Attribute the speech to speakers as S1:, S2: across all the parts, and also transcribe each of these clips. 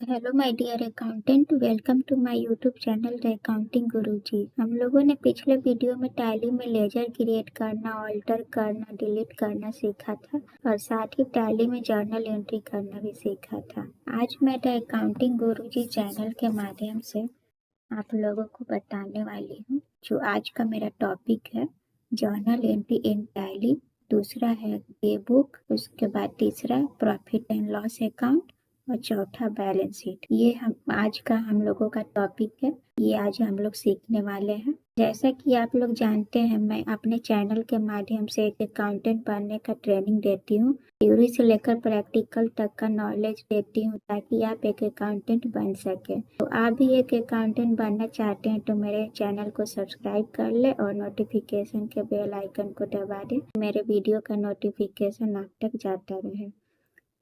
S1: Hello my dear accountant, welcome to my YouTube channel the accounting Guruji. हम लोगों ने पिछले वीडियो में टैली में लेजर क्रिएट करना, ऑल्टर करना, डिलीट करना सीखा था और साथ ही टैली में जर्नल एंट्री करना भी सीखा था। आज मैं द अकाउंटिंग गुरुजी चैनल के माध्यम से आप लोगों को बताने वाली हूँ जो आज का मेरा टॉपिक है जर्नल एंट्री इन टैली। दूसरा है डे बुक, उसके बाद तीसरा प्रॉफिट एंड लॉस अकाउंट और चौथा बैलेंस शीट। ये हम लोगों का टॉपिक है, ये आज हम लोग सीखने वाले हैं। जैसा कि आप लोग जानते हैं, मैं अपने चैनल के माध्यम से एक अकाउंटेंट बनने का ट्रेनिंग देती हूँ। थ्योरी से लेकर प्रैक्टिकल तक का नॉलेज देती हूँ ताकि आप एक अकाउंटेंट बन सके। तो आप भी एक अकाउंटेंट बनना चाहते हैं तो मेरे चैनल को सब्सक्राइब कर ले और नोटिफिकेशन के बेल आइकन को दबा दे, मेरे वीडियो का नोटिफिकेशन आप तक जाता रहे।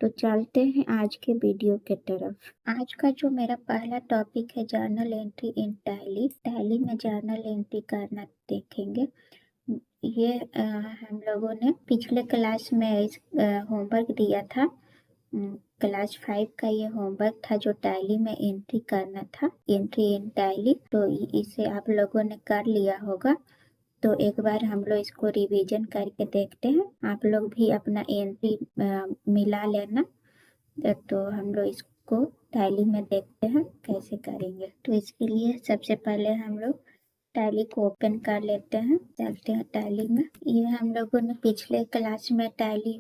S1: तो चलते हैं आज के वीडियो के तरफ। आज का जो मेरा पहला टॉपिक है journal entry in Tally. Tally में जर्नल एंट्री करना देखेंगे। ये हम लोगों ने पिछले क्लास में होमवर्क दिया था। क्लास 5 का ये होमवर्क था जो टैली में एंट्री करना था, एंट्री इन टैली। तो इसे आप लोगों ने कर लिया होगा। तो एक बार हम लोग इसको रिवीजन करके देखते हैं। आप लोग भी अपना एंट्री मिला लेना। तो हम लोग इसको टैली में देखते हैं कैसे करेंगे। तो इसके लिए सबसे पहले हम लोग टैली को ओपन कर लेते हैं, चलते हैं टैली में। ये हम लोगों ने पिछले क्लास में टैली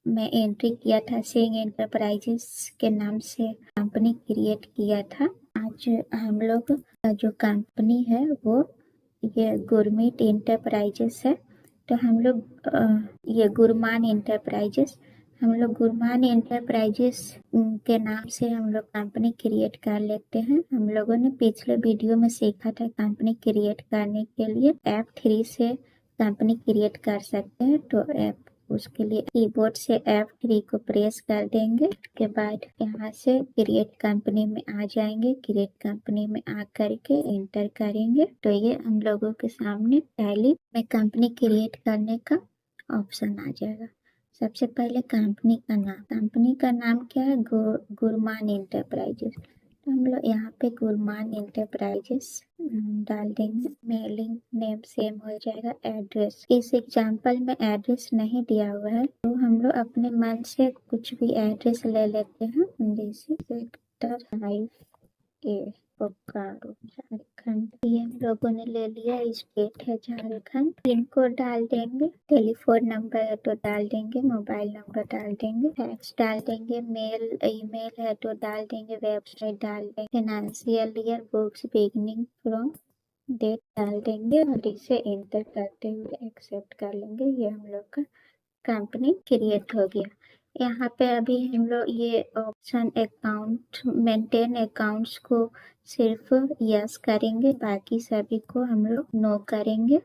S1: में एंट्री किया था, सिंह एंटरप्राइजेस के नाम से कंपनी क्रिएट किया था। आज हम लोग जो कंपनी है वो ये गुरमीत इंटरप्राइजेस है। तो हम लोग ये गुरमान इंटरप्राइजेस, हम लोग गुरमान इंटरप्राइजेस के नाम से हम लोग कंपनी क्रिएट कर लेते हैं। हम लोगों ने पिछले वीडियो में सीखा था कंपनी क्रिएट करने के लिए F3 से कंपनी क्रिएट कर सकते हैं। तो उसके लिए कीबोर्ड से F3 को प्रेस कर देंगे। उसके बाद यहाँ से क्रिएट कंपनी में आ जाएंगे। क्रिएट कंपनी में आ करके एंटर करेंगे तो ये हम लोगों के सामने टैली में कंपनी क्रिएट करने का ऑप्शन आ जाएगा। सबसे पहले कंपनी का नाम क्या है? गुरमान इंटरप्राइजेस। तो हम लोग यहाँ पे गुरमान इंटरप्राइजेस डाल देंगे। मेलिंग नेम सेम हो जाएगा। एड्रेस, इस एग्जांपल में एड्रेस नहीं दिया हुआ है तो हम लोग अपने मन से कुछ भी एड्रेस ले लेते हैं। जैसे सेक्टर 5A बोकारो झारखंड, ये हम लोगों ने ले लिया। स्टेट है झारखंड। पिन कोड डाल देंगे। टेलीफोन नंबर है तो डाल देंगे, मोबाइल नंबर डाल देंगे, फैक्स डाल देंगे, मेल ईमेल है तो डाल देंगे, वेबसाइट डाल देंगे, financial year, books beginning from, date डाल देंगे और इसे एंटर करते हुए एक्सेप्ट कर लेंगे। ये हम लोग का कंपनी क्रिएट हो गया। यहाँ पे अभी हम लोग ये ऑप्शन अकाउंट मेंटेन अकाउंट्स को सिर्फ यस करेंगे, बाकी सभी को हम लोग नो करेंगे।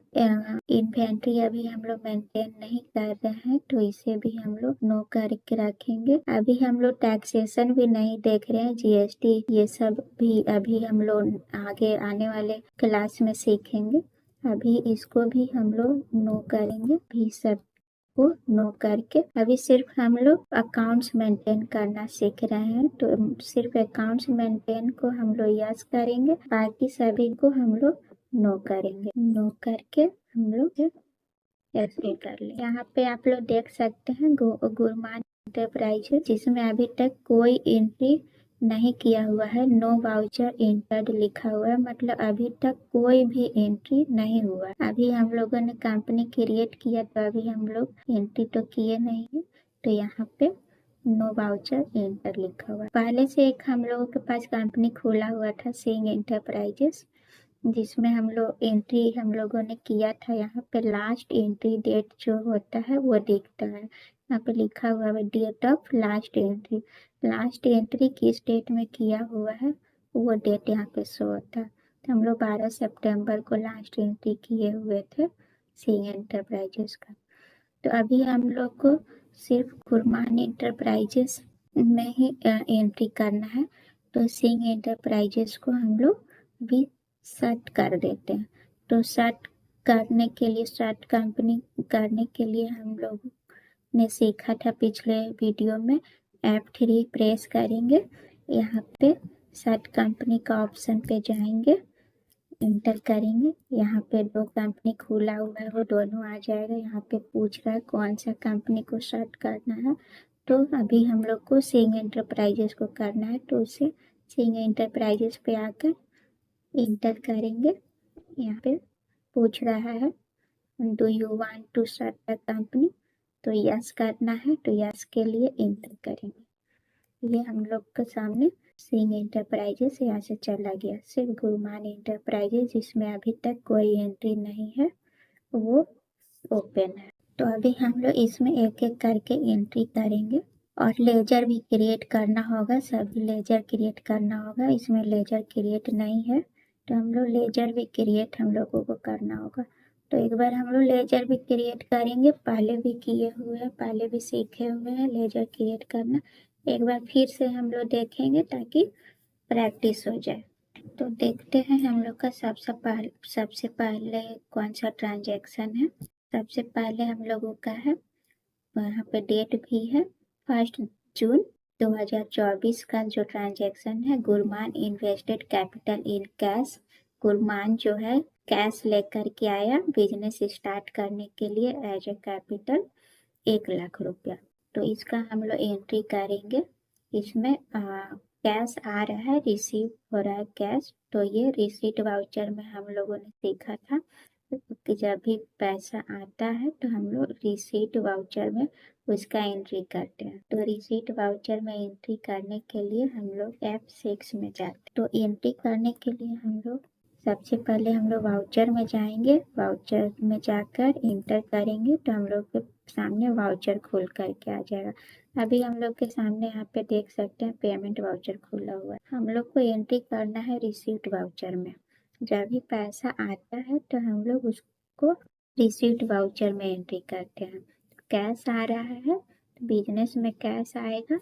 S1: इन्वेंट्री अभी हम लोग मेंटेन नहीं कर रहे हैं तो इसे भी हम लोग नो करके रखेंगे। अभी हम लोग टैक्सेशन भी नहीं देख रहे हैं, GST ये सब भी अभी हम लोग आगे आने वाले क्लास में सीखेंगे। अभी इसको भी हम लोग नो करेंगे, भी सब को नो करके अभी सिर्फ हम लोग अकाउंट्स मेंटेन करना सीख रहे हैं। तो सिर्फ अकाउंट्स मेंटेन को हम लोग यस करेंगे, बाकी सभी को हम लोग नो करेंगे। नो करके हम लोग ऐसे कर ले। यहाँ पे आप लोग देख सकते हैं गुरमान इंटरप्राइजेस, जिसमें अभी तक कोई एंट्री नहीं किया हुआ है। नो वाउचर एंटर्ड लिखा हुआ है, मतलब अभी तक कोई भी एंट्री नहीं हुआ। अभी हम लोगों ने कंपनी क्रिएट किया तो अभी हम लोग एंट्री तो किए नहीं है। तो यहाँ पे नो वाउचर एंटर लिखा हुआ है। पहले से एक हम लोगों के पास कंपनी खोला हुआ था सिंह एंटरप्राइजेस, जिसमें हम लोग एंट्री हम लोगों ने किया था। यहाँ पे लास्ट एंट्री डेट जो होता है वो दिखता है। यहाँ पे लिखा हुआ है date of last entry. Last entry किस डेट में किया हुआ है वो डेट यहाँ पे शो होता है। तो हम लोग 12 सितंबर को लास्ट एंट्री किए हुए थे सिंह एंटरप्राइजेस का। तो अभी हम लोग को सिर्फ गुरमान इंटरप्राइजेस में ही एंट्री करना है। तो सिंह एंटरप्राइजेस को हम लोग भी सर्च कर देते हैं। तो सर्च करने के लिए, सर्च कंपनी करने के लिए हम लोग ने सीखा था पिछले वीडियो में, F3 प्रेस करेंगे। यहाँ पे सर्च कंपनी का ऑप्शन पे जाएंगे, इंटर करेंगे। यहाँ पे 2 कंपनी खुला हुआ है, वो दोनों आ जाएगा। यहाँ पे पूछ रहा है कौन सा कंपनी को सर्च करना है, तो अभी हम लोग को सिंह एंटरप्राइजेस को करना है, तो उसे सिंह एंटरप्राइजेस पे आकर इंटर करेंगे। यहाँ पे पूछ रहा है do you want to start the company, तो यस करना है, तो यस के लिए इंटर करेंगे। ये हम लोग के सामने सिंह एंटरप्राइजेस यहाँ से चला गया। सिर्फ गुरुमान एंटरप्राइजेस जिसमें अभी तक कोई एंट्री नहीं है वो ओपन है। तो अभी हम लोग इसमें एक एक करके एंट्री करेंगे और लेजर भी क्रिएट करना होगा, सभी लेजर क्रिएट करना होगा। इसमें लेजर क्रिएट नहीं है तो हम लोग लेजर भी क्रिएट हम लोगों को करना होगा। तो एक बार हम लोग लेजर भी क्रिएट करेंगे, पहले भी किए हुए हैं, पहले भी सीखे हुए हैं लेजर क्रिएट करना। एक बार फिर से हम लोग देखेंगे ताकि प्रैक्टिस हो जाए। तो देखते हैं हम लोग का सबसे पहले कौन सा ट्रांजैक्शन है। सबसे पहले हम लोगों का है, वहाँ पे डेट भी है 1 जून 2024 का जो ट्रांजैक्शन है। Gurman invested capital in cash. Gurman जो है कैश लेकर के आया बिजनेस स्टार्ट करने के लिए एज ए कैपिटल 1 लाख रुपया। तो इसका हम लोग एंट्री करेंगे। इसमें कैश आ रहा है, रिसीव हो रहा है कैश। तो ये रिसीट वाउचर में हम लोगों ने सीखा था कि जब भी पैसा आता है तो हम लोग रिसीट वाउचर में उसका एंट्री करते हैं। तो रिसीट वाउचर में एंट्री करने के लिए हम लोग F6 में जाते हैं। तो एंट्री करने के लिए हम लोग सबसे पहले हम लोग वाउचर में जाएंगे। वाउचर में जाकर इंटर करेंगे तो हम लोग के सामने वाउचर खुल करके आ जाएगा। अभी हम लोग के सामने यहाँ पे देख सकते हैं पेमेंट वाउचर खुला हुआ है। हम लोग को एंट्री करना है रिसीट वाउचर में। जब भी पैसा आता है तो हम लोग उसको रिसीट वाउचर में एंट्री करते हैं। कैश आ रहा है, बिजनेस में कैश आएगा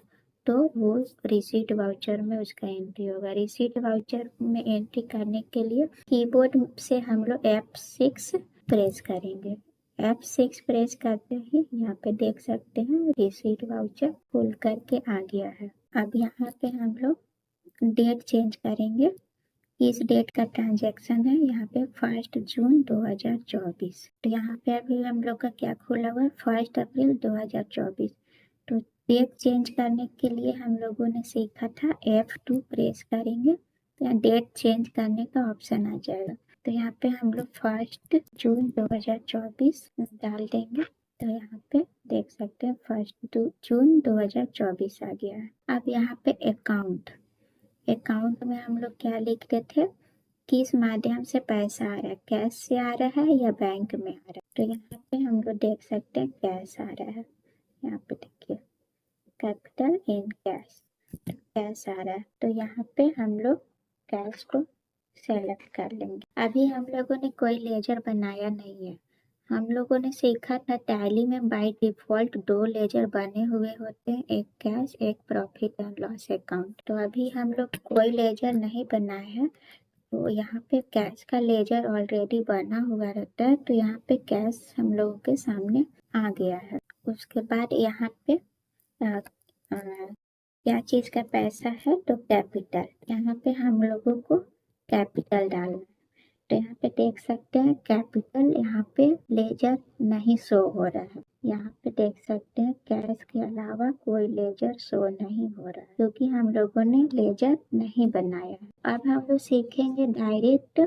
S1: तो वो रिसीट वाउचर में उसका एंट्री होगा। रिसीट वाउचर में एंट्री करने के लिए कीबोर्ड से हम लोग F6 प्रेस करेंगे। F6 प्रेस करते ही यहाँ पे देख सकते हैं रिसीट वाउचर खुल करके आ गया है। अब यहाँ पे हम लोग डेट चेंज करेंगे। इस डेट का ट्रांजैक्शन है यहाँ पे 1 जून 2024। तो यहाँ पे अभी हम लोग का क्या खुला हुआ है 1 अप्रैल 2024। तो डेट चेंज करने के लिए हम लोगों ने सीखा था F2 प्रेस करेंगे तो यहाँ डेट चेंज करने का ऑप्शन आ जाएगा। तो यहाँ पे हम लोग 1 जून 2024 डाल देंगे। तो यहाँ पे देख सकते हैं 1 जून 2024 आ गया है। अब यहाँ पे अकाउंट में हम लोग क्या लिखते थे, किस माध्यम से पैसा आ रहा है, कैश से आ रहा है या बैंक में आ रहा है। तो यहाँ पे हम लोग देख सकते हैं कैश आ रहा है। यहाँ पे देखिए कैपिटल इन कैश, कैश आ रहा है। तो यहाँ पे हम लोग कैश को सेलेक्ट कर लेंगे। अभी हम लोगों ने कोई लेजर बनाया नहीं है। हम लोगों ने सीखा था टैली में बाय डिफॉल्ट 2 लेजर बने हुए होते हैं, एक कैश एक प्रॉफिट एंड लॉस अकाउंट। तो अभी हम लोग कोई लेजर नहीं बनाए हैं, तो यहाँ पे कैश का लेजर ऑलरेडी बना हुआ रहता है। तो यहाँ पे कैश हम लोगों के सामने आ गया है। उसके बाद यहाँ पे क्या चीज़ का पैसा है, तो कैपिटल। यहाँ पे हम लोगों को कैपिटल डालना है। तो यहाँ पे देख सकते हैं कैपिटल, यहाँ पे लेजर नहीं शो हो रहा है। यहाँ पे देख सकते हैं कैश के अलावा कोई लेजर शो नहीं हो रहा है क्योंकि हम लोगों ने लेजर नहीं बनाया है। अब हम लोग सीखेंगे डायरेक्ट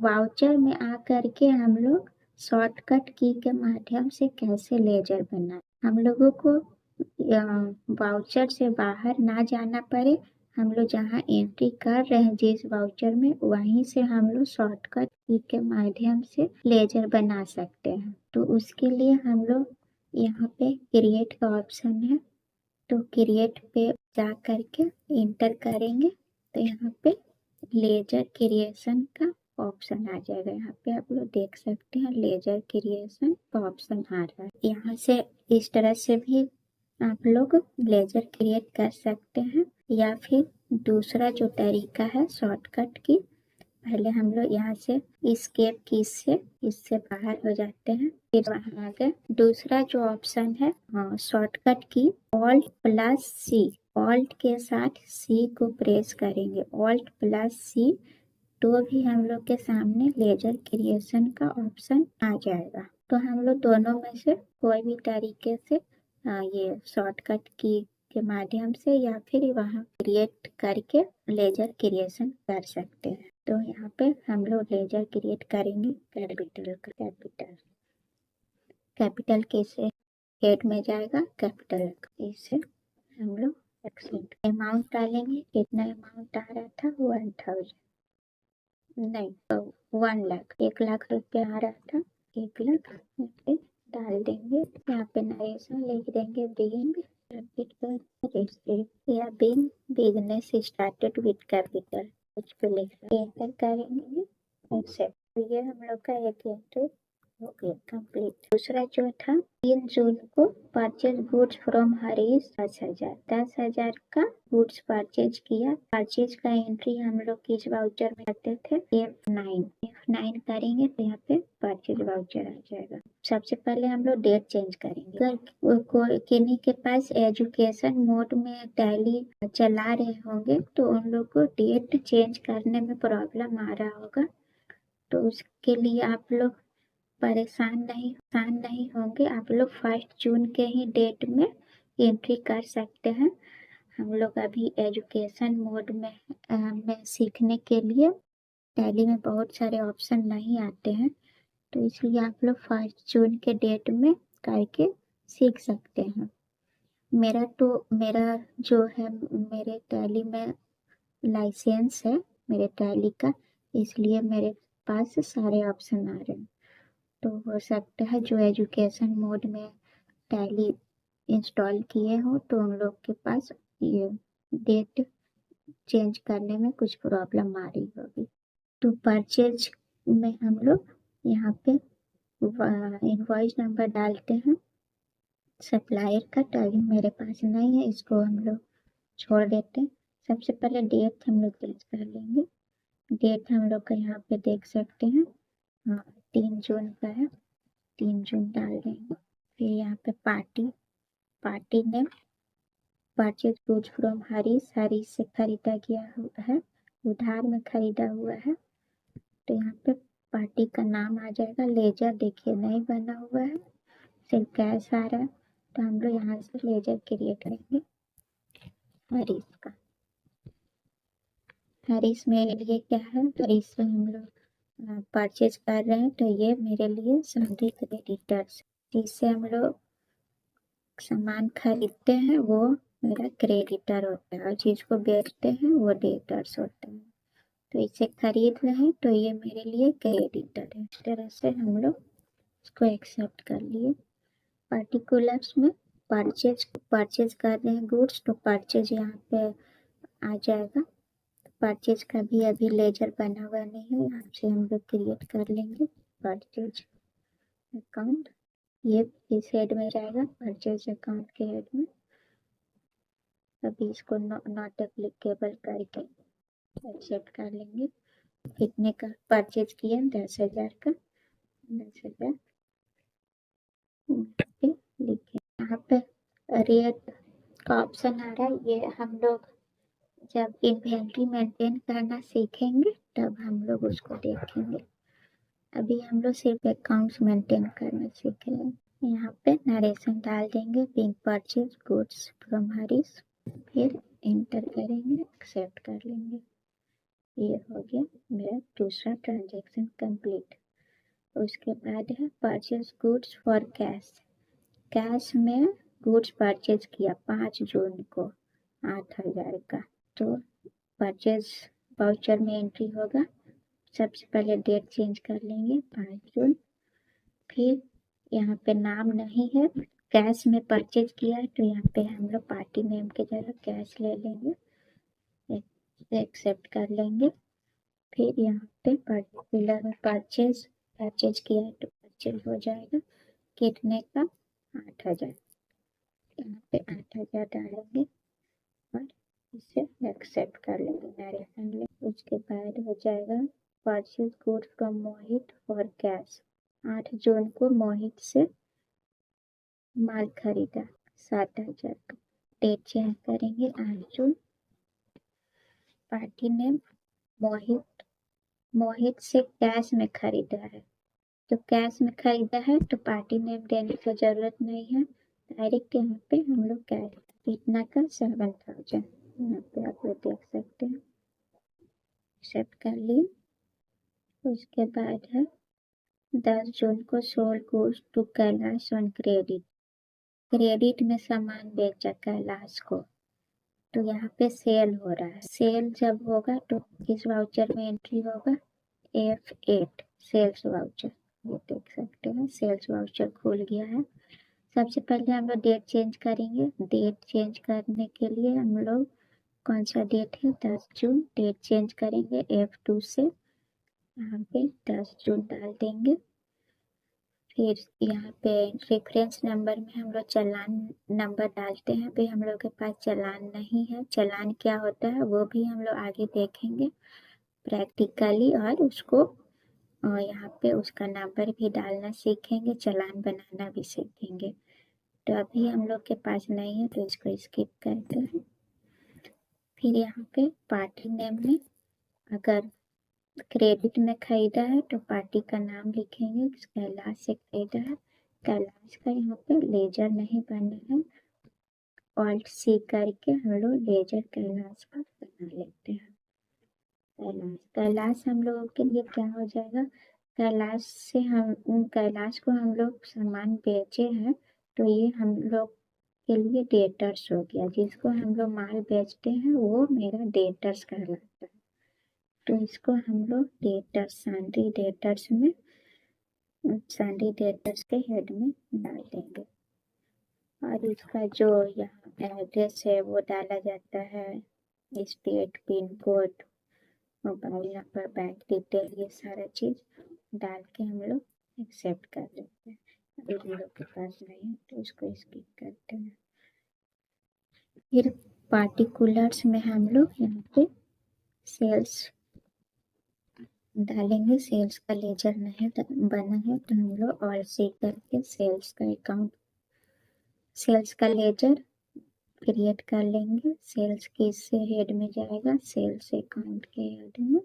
S1: वाउचर में आ करके हम लोग शॉर्टकट की के माध्यम से कैसे लेजर बनाए। हम लोगों को वाउचर से बाहर ना जाना पड़े। हम लोग जहाँ एंट्री कर रहे हैं जिस वाउचर में, वहीं से हम लोग शॉर्टकट की के माध्यम से लेजर बना सकते हैं। तो उसके लिए हम लोग यहाँ पे क्रिएट का ऑप्शन है, तो क्रिएट पे जा करके इंटर करेंगे तो यहाँ पे लेजर क्रिएशन का ऑप्शन आ जाएगा। यहाँ पे आप लोग देख सकते हैं लेजर क्रिएशन का ऑप्शन आ रहा है। यहाँ से इस तरह से भी आप लोग लेजर क्रिएट कर सकते हैं, या फिर दूसरा जो तरीका है शॉर्टकट की, पहले हम लोग यहाँ से एस्केप की से इससे बाहर हो जाते हैं, फिर वहाँ आगे दूसरा जो ऑप्शन है शॉर्टकट की Alt+C, ऑल्ट के साथ सी को प्रेस करेंगे, ऑल्ट प्लस सी, तो भी हम लोग के सामने लेजर क्रिएशन का ऑप्शन आ जाएगा। तो हम लोग दोनों में से कोई भी तरीके से ये शॉर्टकट की के माध्यम से या फिर वहाँ क्रिएट करके लेजर क्रिएशन कर सकते हैं। तो यहाँ पे हम लोग लेजर क्रिएट करेंगे कैपिटल का, कैपिटल के से हेड में जाएगा कैपिटल, इसे हम लोग एक्सेप्ट। अमाउंट डालेंगे, कितना अमाउंट आ रहा था 1000, नहीं 1 लाख, 1 लाख रुपया आ रहा था, 1 लाख यहाँ पे डाल देंगे। यहाँ पे नरेशन लिख देंगे बिगिन कैपिटल या बिजनेस स्टार्टेड विद कैपिटल, कुछ भी लिख एंटर करेंगे एक्सेप्ट। तो ये हम लोग का एक एंट्री हो गया कंप्लीट। दूसरा जो था 3 जून को परचेज गुड्स फ्रॉम हरीश 10,000 का गुड्स परचेज किया। परचेज का एंट्री हम लोग किस वाउचर में करते थे, F9 करेंगे तो यहाँ पे परचेज वाउचर आ जाएगा। सबसे पहले हम लोग डेट चेंज करेंगे। अगर किन्हीं के पास एजुकेशन मोड में टैली चला रहे होंगे तो उन लोग को डेट चेंज करने में प्रॉब्लम आ रहा होगा, तो उसके लिए आप लोग परेशान नहीं होंगे। आप लोग 1 जून के ही डेट में एंट्री कर सकते हैं। हम लोग अभी एजुकेशन मोड में सीखने के लिए टैली में बहुत सारे ऑप्शन नहीं आते हैं, तो इसलिए आप लोग 1 जून के डेट में करके सीख सकते हैं। मेरा जो है मेरे टैली में लाइसेंस है मेरे टैली का, इसलिए मेरे पास सारे ऑप्शन आ रहे हैं। तो हो सकता है जो एजुकेशन मोड में टैली इंस्टॉल किए हो तो उन लोग के पास ये डेट चेंज करने में कुछ प्रॉब्लम आ रही होगी। तो परचेज में हम लोग यहाँ पे इनवॉइस नंबर डालते हैं सप्लायर का, तो अभी मेरे पास नहीं है, इसको हम लोग छोड़ देते हैं। सबसे पहले डेट हम लोग चेंज कर लेंगे। डेट हम लोग का यहाँ पे देख सकते हैं, हाँ 3 जून का है, 3 जून डाल देंगे। फिर यहाँ पे party name purchase goods from Harish से खरीदा गया है, उधार में खरीदा हुआ है, तो यहाँ पे पार्टी का नाम आ जाएगा। लेजर देखिए नहीं बना हुआ है, सिर्फ कैश आ रहा है, तो हम लोग यहाँ से लेजर क्रिएट करेंगे हरीश का। हरीश मेरे लिए क्या है, हरीश से हम लोग परचेज कर रहे हैं, तो ये मेरे लिए सभी क्रेडिटर्स, जिससे हम लोग सामान खरीदते हैं वो मेरा क्रेडिटर होता है और जिसको बेचते हैं वो डेटर्स होता है। तो इसे खरीद रहे हैं तो ये मेरे लिए क्रेडिटर है। इस तरह से हम लोग इसको एक्सेप्ट कर लिए। पार्टिकुलर्स में परचेज कर रहे हैं गुड्स, तो परचेज यहाँ पे आ जाएगा। परचेज का भी अभी लेजर बना हुआ नहीं है, यहाँ से हम लोग क्रिएट कर लेंगे परचेज अकाउंट, ये इस हेड में जाएगा परचेज अकाउंट के हेड में। अभी इसको नॉट एप्लीकेबल करके एक्सेप्ट कर लेंगे। कितने का परचेज किया, 10,000 का, 10,000 लिखे। यहाँ पे रेट का ऑप्शन आ रहा है, ये हम लोग जब इन्वेंट्री मेंटेन करना सीखेंगे तब हम लोग उसको देखेंगे। अभी हम लोग सिर्फ अकाउंट्स मेंटेन करना सीख रहे हैं। यहाँ पे नरेशन डाल देंगे, being purchase goods from Harish, फिर एंटर करेंगे, एक्सेप्ट कर लेंगे। ये हो गया मेरा दूसरा ट्रांजैक्शन कंप्लीट। उसके बाद है परचेज गुड्स फॉर कैश में गुड्स परचेज किया 5 जून को 8,000 का, तो परचेज वाउचर में एंट्री होगा। सबसे पहले डेट चेंज कर लेंगे 5 जून। फिर यहाँ पे नाम नहीं है, कैश में परचेज किया है, तो यहाँ पे हम लोग पार्टी नेम के जगह कैश ले लेंगे, एक्सेप्ट कर लेंगे। फिर यहाँ पे पर्टिकुलर में परचेज किया है तो परचेज हो जाएगा, कितने का 8,000, यहाँ पे 8,000 डालेंगे और इसे एक्सेप्ट कर लेंगे, नरेशन ले। उसके बाद हो जाएगा purchase good from Mohit for cash, 8 जून को मोहित से माल खरीदा 7,000 का, डेट चेंज करेंगे 8 जून। पार्टी नेम मोहित से कैश में खरीदा है, तो कैश में खरीदा है तो पार्टी नेम देने की जरूरत नहीं है, डायरेक्ट यहाँ पे हम लोग कैश कितना का 7,000 यहाँ पे आप लोग देख सकते हैं। एक्सेप्ट कर लिए। उसके बाद है 10 जून को sold goods to Kailash on credit में सामान बेचा कैलाश को, तो यहाँ पे सेल हो रहा है। सेल जब होगा तो इस वाउचर में एंट्री होगा F8 सेल्स वाउचर, ये देख सकते हैं सेल्स वाउचर खुल गया है। सबसे पहले हम लोग डेट चेंज करेंगे। डेट चेंज करने के लिए हम लोग कौन सा डेट है 10 जून, डेट चेंज करेंगे F2 से यहाँ पे 10 जून डाल देंगे। फिर यहाँ पे रेफरेंस नंबर में हम लोग चालान नंबर डालते हैं। अभी हम लोग के पास चालान नहीं है, चालान क्या होता है वो भी हम लोग आगे देखेंगे प्रैक्टिकली, और उसको यहाँ पे उसका नंबर भी डालना सीखेंगे, चालान बनाना भी सीखेंगे। तो अभी हम लोग के पास नहीं है तो इसको स्किप करते हैं। फिर यहाँ पे पार्टी नेम में अगर क्रेडिट में खरीदा है तो पार्टी का नाम लिखेंगे, कैलाश से खरीदा है, कैलाश का यहाँ पे लेजर नहीं बना है, ऑल्ट C करके हम लोग लेजर कैलाश का बना लेते हैं। कैलाश हम लोगों के लिए क्या हो जाएगा, कैलाश से हम कैलाश को हम लोग सामान बेचे हैं तो ये हम लोग के लिए डेटर्स हो गया, जिसको हम लोग माल बेचते हैं वो मेरा डेटर्स कहलाता है। तो इसको हम लोग डेटर्स सैंडी डेटर्स के हेड में डाल देंगे, और इसका जो यहाँ एड्रेस है वो डाला जाता है, state, pin code, mobile number, bank detail, ये सारा चीज़ डाल के हम लोग एक्सेप्ट कर लेते हैं। अभी हम लोग के पास नहीं है तो इसको स्किप करते हैं। फिर पार्टिकुलर्स में हम लोग यहाँ पे सेल्स डालेंगे। सेल्स का लेजर नहीं बना है तो हम लोग ऑल C करके सेल्स का अकाउंट, सेल्स का लेजर क्रिएट कर लेंगे। सेल्स किससे हेड में जाएगा, सेल्स अकाउंट के हेड में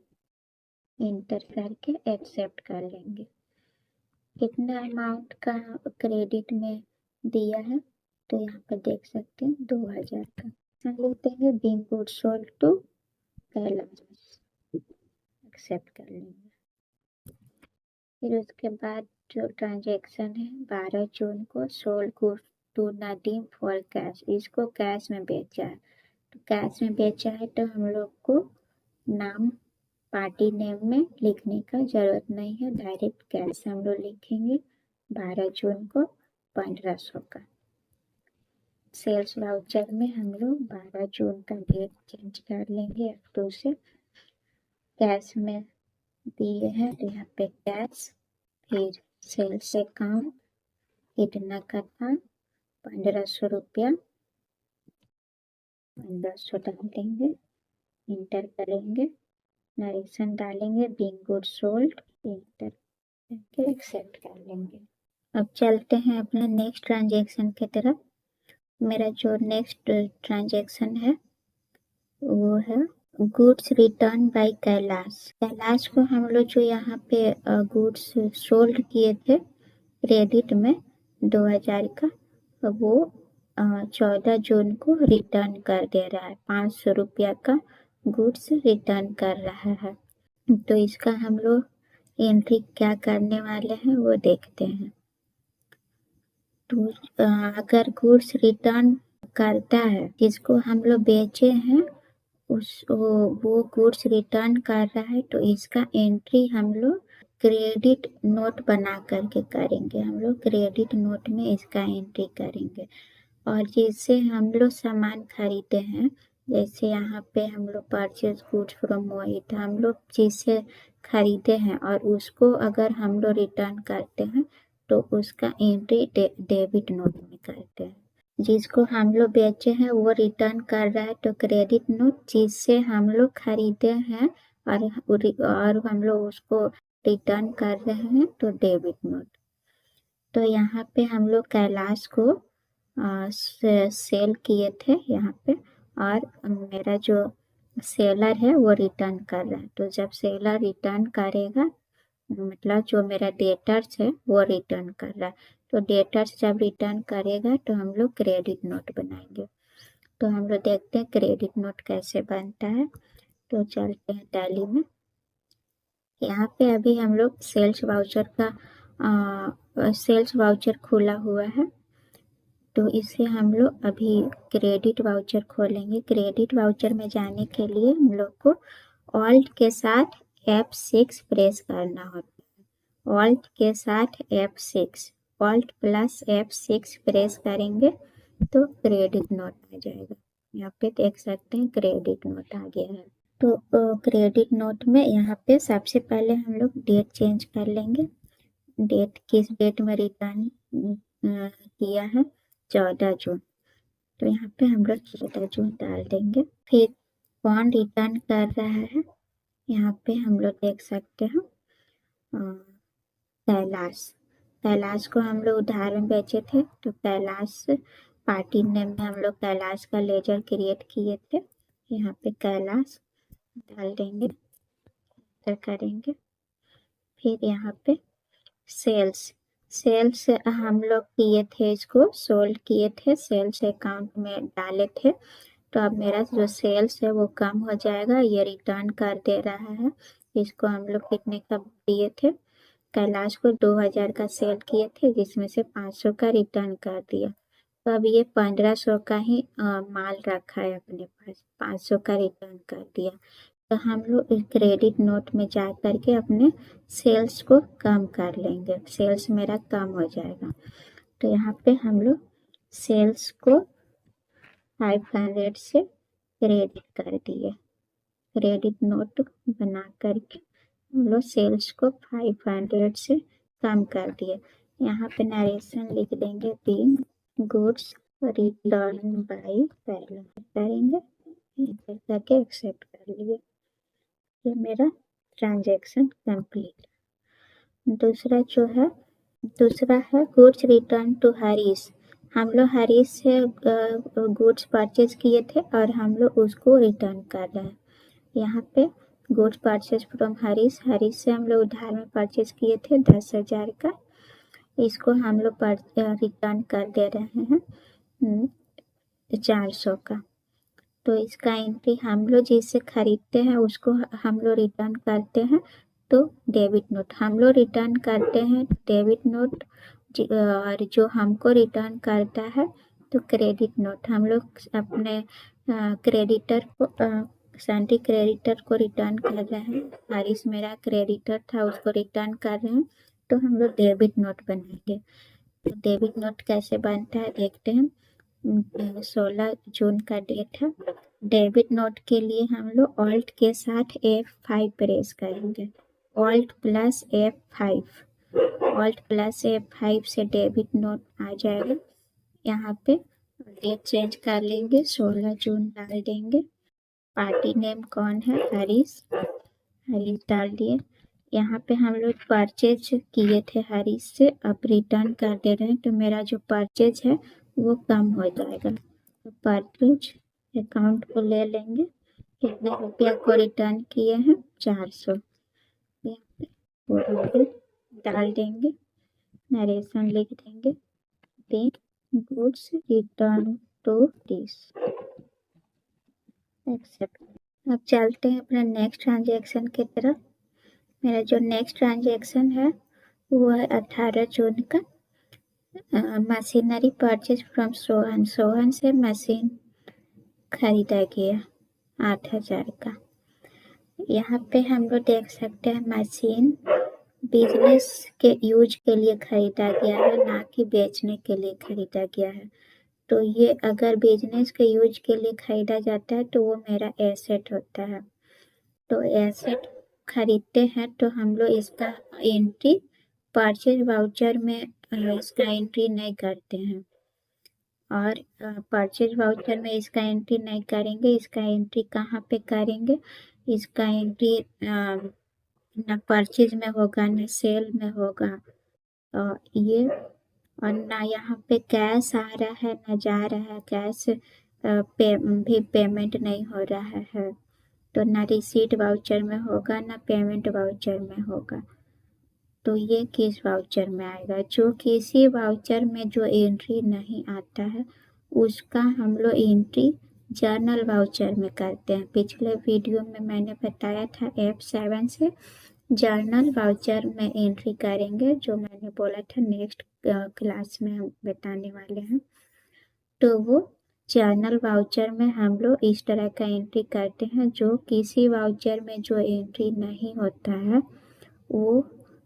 S1: इंटर करके एक्सेप्ट कर लेंगे। कितना अमाउंट का क्रेडिट में दिया है तो यहाँ पर देख सकते हैं 2,000 का। लेते हैं being goods sold to Kailash, accept कर लेंगे। फिर उसके बाद जो ट्रांजैक्शन है 12 जून को sold goods to Nadeem for cash, इसको कैश में बेचा है, तो कैश में बेचा है तो हम लोग को नाम पार्टी नेम में लिखने का जरूरत नहीं है, डायरेक्ट कैश हम लोग लिखेंगे। 12 जून को 1500 का। सेल्स वाउचर में हम लोग 12 जून का डेट चेंज कर लेंगे F2 से। कैश में दिए हैं तो यहाँ पे कैश, फिर सेल्स अकाउंट कितना का था 1500 रुपया, 1500 डाल देंगे, इंटर करेंगे, नरेशन डालेंगे बीइंग गुड्स सोल्ड, इंटर करके एक्सेप्ट कर लेंगे। अब चलते हैं अपने नेक्स्ट ट्रांजैक्शन की तरफ। मेरा जो नेक्स्ट ट्रांजैक्शन है वो है गुड्स रिटर्न बाय कैलाश को हम लोग जो यहाँ पे गुड्स सोल्ड किए थे क्रेडिट में 2,000 का, वो 14 जून को रिटर्न कर दे रहा है, 500 रुपया का गुड्स रिटर्न कर रहा है। तो इसका हम लोग एंट्री क्या करने वाले हैं वो देखते हैं। तो अगर गुड्स रिटर्न करता है, जिसको हम लोग बेचे हैं वो गुड्स रिटर्न कर रहा है, तो इसका एंट्री हम लोग क्रेडिट नोट बना करके करेंगे। हम लोग क्रेडिट नोट में इसका एंट्री करेंगे, और जिससे हम लोग सामान खरीदे हैं, जैसे यहाँ पे हम लोग परचेज गुड्स फ्रॉम मोहित, हम लोग जिससे खरीदे हैं और उसको अगर हम लोग रिटर्न करते हैं तो उसका एंट्री डेबिट नोट में करते हैं। जिसको हम लोग बेचे हैं वो रिटर्न कर रहा है तो क्रेडिट नोट, जिससे हम लोग खरीदे हैं और हम लोग उसको रिटर्न कर रहे हैं तो डेबिट नोट। तो यहाँ पे हम लोग कैलाश को सेल किए थे यहाँ पे, और मेरा जो सेलर है वो रिटर्न कर रहा है। तो जब सेलर रिटर्न करेगा, मतलब जो मेरा डेटर्स है वो रिटर्न कर रहा है, तो डेटर्स जब रिटर्न करेगा तो हम लोग क्रेडिट नोट बनाएंगे। तो हम लोग देखते हैं क्रेडिट नोट कैसे बनता है। तो चलते हैं टैली में। यहाँ पे अभी हम लोग सेल्स वाउचर खुला हुआ है, तो इसे हम लोग अभी क्रेडिट वाउचर खोलेंगे। क्रेडिट वाउचर में जाने के लिए हम लोग को ऑल्ट के साथ F6 प्रेस करना होता है। ऑल्ट के साथ F6, alt plus F6 press करेंगे तो क्रेडिट नोट आ जाएगा। यहाँ पे देख सकते हैं क्रेडिट नोट आ गया है। तो क्रेडिट नोट में यहाँ पे सबसे पहले हम लोग डेट चेंज कर लेंगे। डेट किस डेट में रिटर्न किया है, 14 जून। तो यहाँ पे हम लोग 14 जून डाल देंगे। फिर कौन रिटर्न कर रहा है, यहाँ पे हम लोग देख सकते हैं कैलाश को हम लोग उधार में बेचे थे, तो कैलाश पार्टी नेम में हम लोग कैलाश का लेजर क्रिएट किए थे। यहाँ पे कैलाश डाल देंगे, एंटर करेंगे। फिर यहाँ पे सेल्स हम लोग किए थे, इसको सोल्ड किए थे, सेल्स अकाउंट में डाले थे। तो अब मेरा जो सेल्स है वो कम हो जाएगा, ये रिटर्न कर दे रहा है। इसको हम लोग कितने का दिए थे, कैलाश को 2000 का सेल किए थे, जिसमें से 500 का रिटर्न कर दिया। तो अब ये 1500 का ही माल रखा है अपने पास, 500 का रिटर्न कर दिया। तो हम लोग क्रेडिट नोट में जा करके अपने सेल्स को कम कर लेंगे, सेल्स मेरा कम हो जाएगा। तो यहाँ पे हम लोग सेल्स को 500 से क्रेडिट कर दिए। क्रेडिट नोट बना करके हम लोग सेल्स को 500 से कम कर दिए। यहाँ पे नरेशन लिख देंगे, बीइंग गुड्स रिटर्न बाय पहले करेंगे, एंटर करके एक्सेप्ट कर लिए। ये मेरा ट्रांजैक्शन कंप्लीट। दूसरा है गुड्स रिटर्न टू हरीश। हम लोग हरीश से गुड्स परचेज किए थे और हम लोग उसको रिटर्न कर रहे हैं। यहाँ पे गुड्स परचेज फ्रॉम हरीश से हम लोग उधार में परचेज किए थे 10,000 का, इसको हम लोग रिटर्न कर दे रहे हैं 400 का। तो इसका एंट्री हम लोग जिससे खरीदते हैं उसको हम लोग रिटर्न करते हैं, तो डेबिट नोट हम लोग रिटर्न करते हैं डेबिट नोट, और जो हमको रिटर्न करता है तो क्रेडिट नोट। हम लोग अपने क्रेडिटर को सैंडी क्रेडिटर को रिटर्न कर रहे हैं, हरीश मेरा क्रेडिटर था उसको रिटर्न कर रहे हैं, तो हम लोग डेबिट नोट बनाएंगे। तो डेबिट नोट कैसे बनता है देखते हैं। 16 जून का डेट है। डेबिट नोट के लिए हम लोग ऑल्ट के साथ F5 प्रेस करेंगे, ऑल्ट प्लस F5 से डेबिट नोट आ जाएगा। यहाँ पे डेट चेंज कर लेंगे, 16 जून डाल देंगे। पार्टी नेम कौन है, हरीश डाल दिए। यहाँ पे हम लोग परचेज किए थे हरीश से, अब रिटर्न कर दे रहे हैं, तो मेरा जो परचेज है वो कम हो जाएगा। तो परचेज अकाउंट को ले लेंगे, कितने रुपया को रिटर्न किए हैं 400, डाल देंगे, नरेशन लिख देंगे, goods return to this, accept. अब चलते हैं अपना नेक्स्ट ट्रांजेक्शन की तरफ। मेरा जो नेक्स्ट ट्रांजेक्शन है वो है 18 जून का, मशीनरी परचेज फ्रॉम सोहन से मशीन खरीदा गया 8,000 का। यहाँ पे हम लोग देख सकते हैं मशीन बिजनेस के यूज के लिए खरीदा गया है, ना कि बेचने के लिए खरीदा गया है। तो ये अगर बिजनेस के यूज के लिए खरीदा जाता है तो वो मेरा एसेट होता है। तो एसेट खरीदते हैं तो हम लोग इसका एंट्री परचेज वाउचर में इसका एंट्री नहीं करते हैं, और परचेज वाउचर में इसका एंट्री नहीं करेंगे। इसका एंट्री कहाँ पे करेंगे, इसका एंट्री ना परचेज में होगा ना सेल में होगा। ये और ना यहाँ पे कैश आ रहा है ना जा रहा है, कैश भी पेमेंट नहीं हो रहा है। तो ना रिसीट वाउचर में होगा ना पेमेंट वाउचर में होगा। तो ये किस वाउचर में आएगा? जो किसी वाउचर में जो एंट्री नहीं आता है उसका हम लोग एंट्री जर्नल वाउचर में करते हैं। पिछले वीडियो में मैंने बताया था F7 से जर्नल वाउचर में एंट्री करेंगे, जो मैंने बोला था नेक्स्ट क्लास में हम बताने वाले हैं। तो वो जर्नल वाउचर में हम लोग इस तरह का एंट्री करते हैं। जो किसी वाउचर में जो एंट्री नहीं होता है वो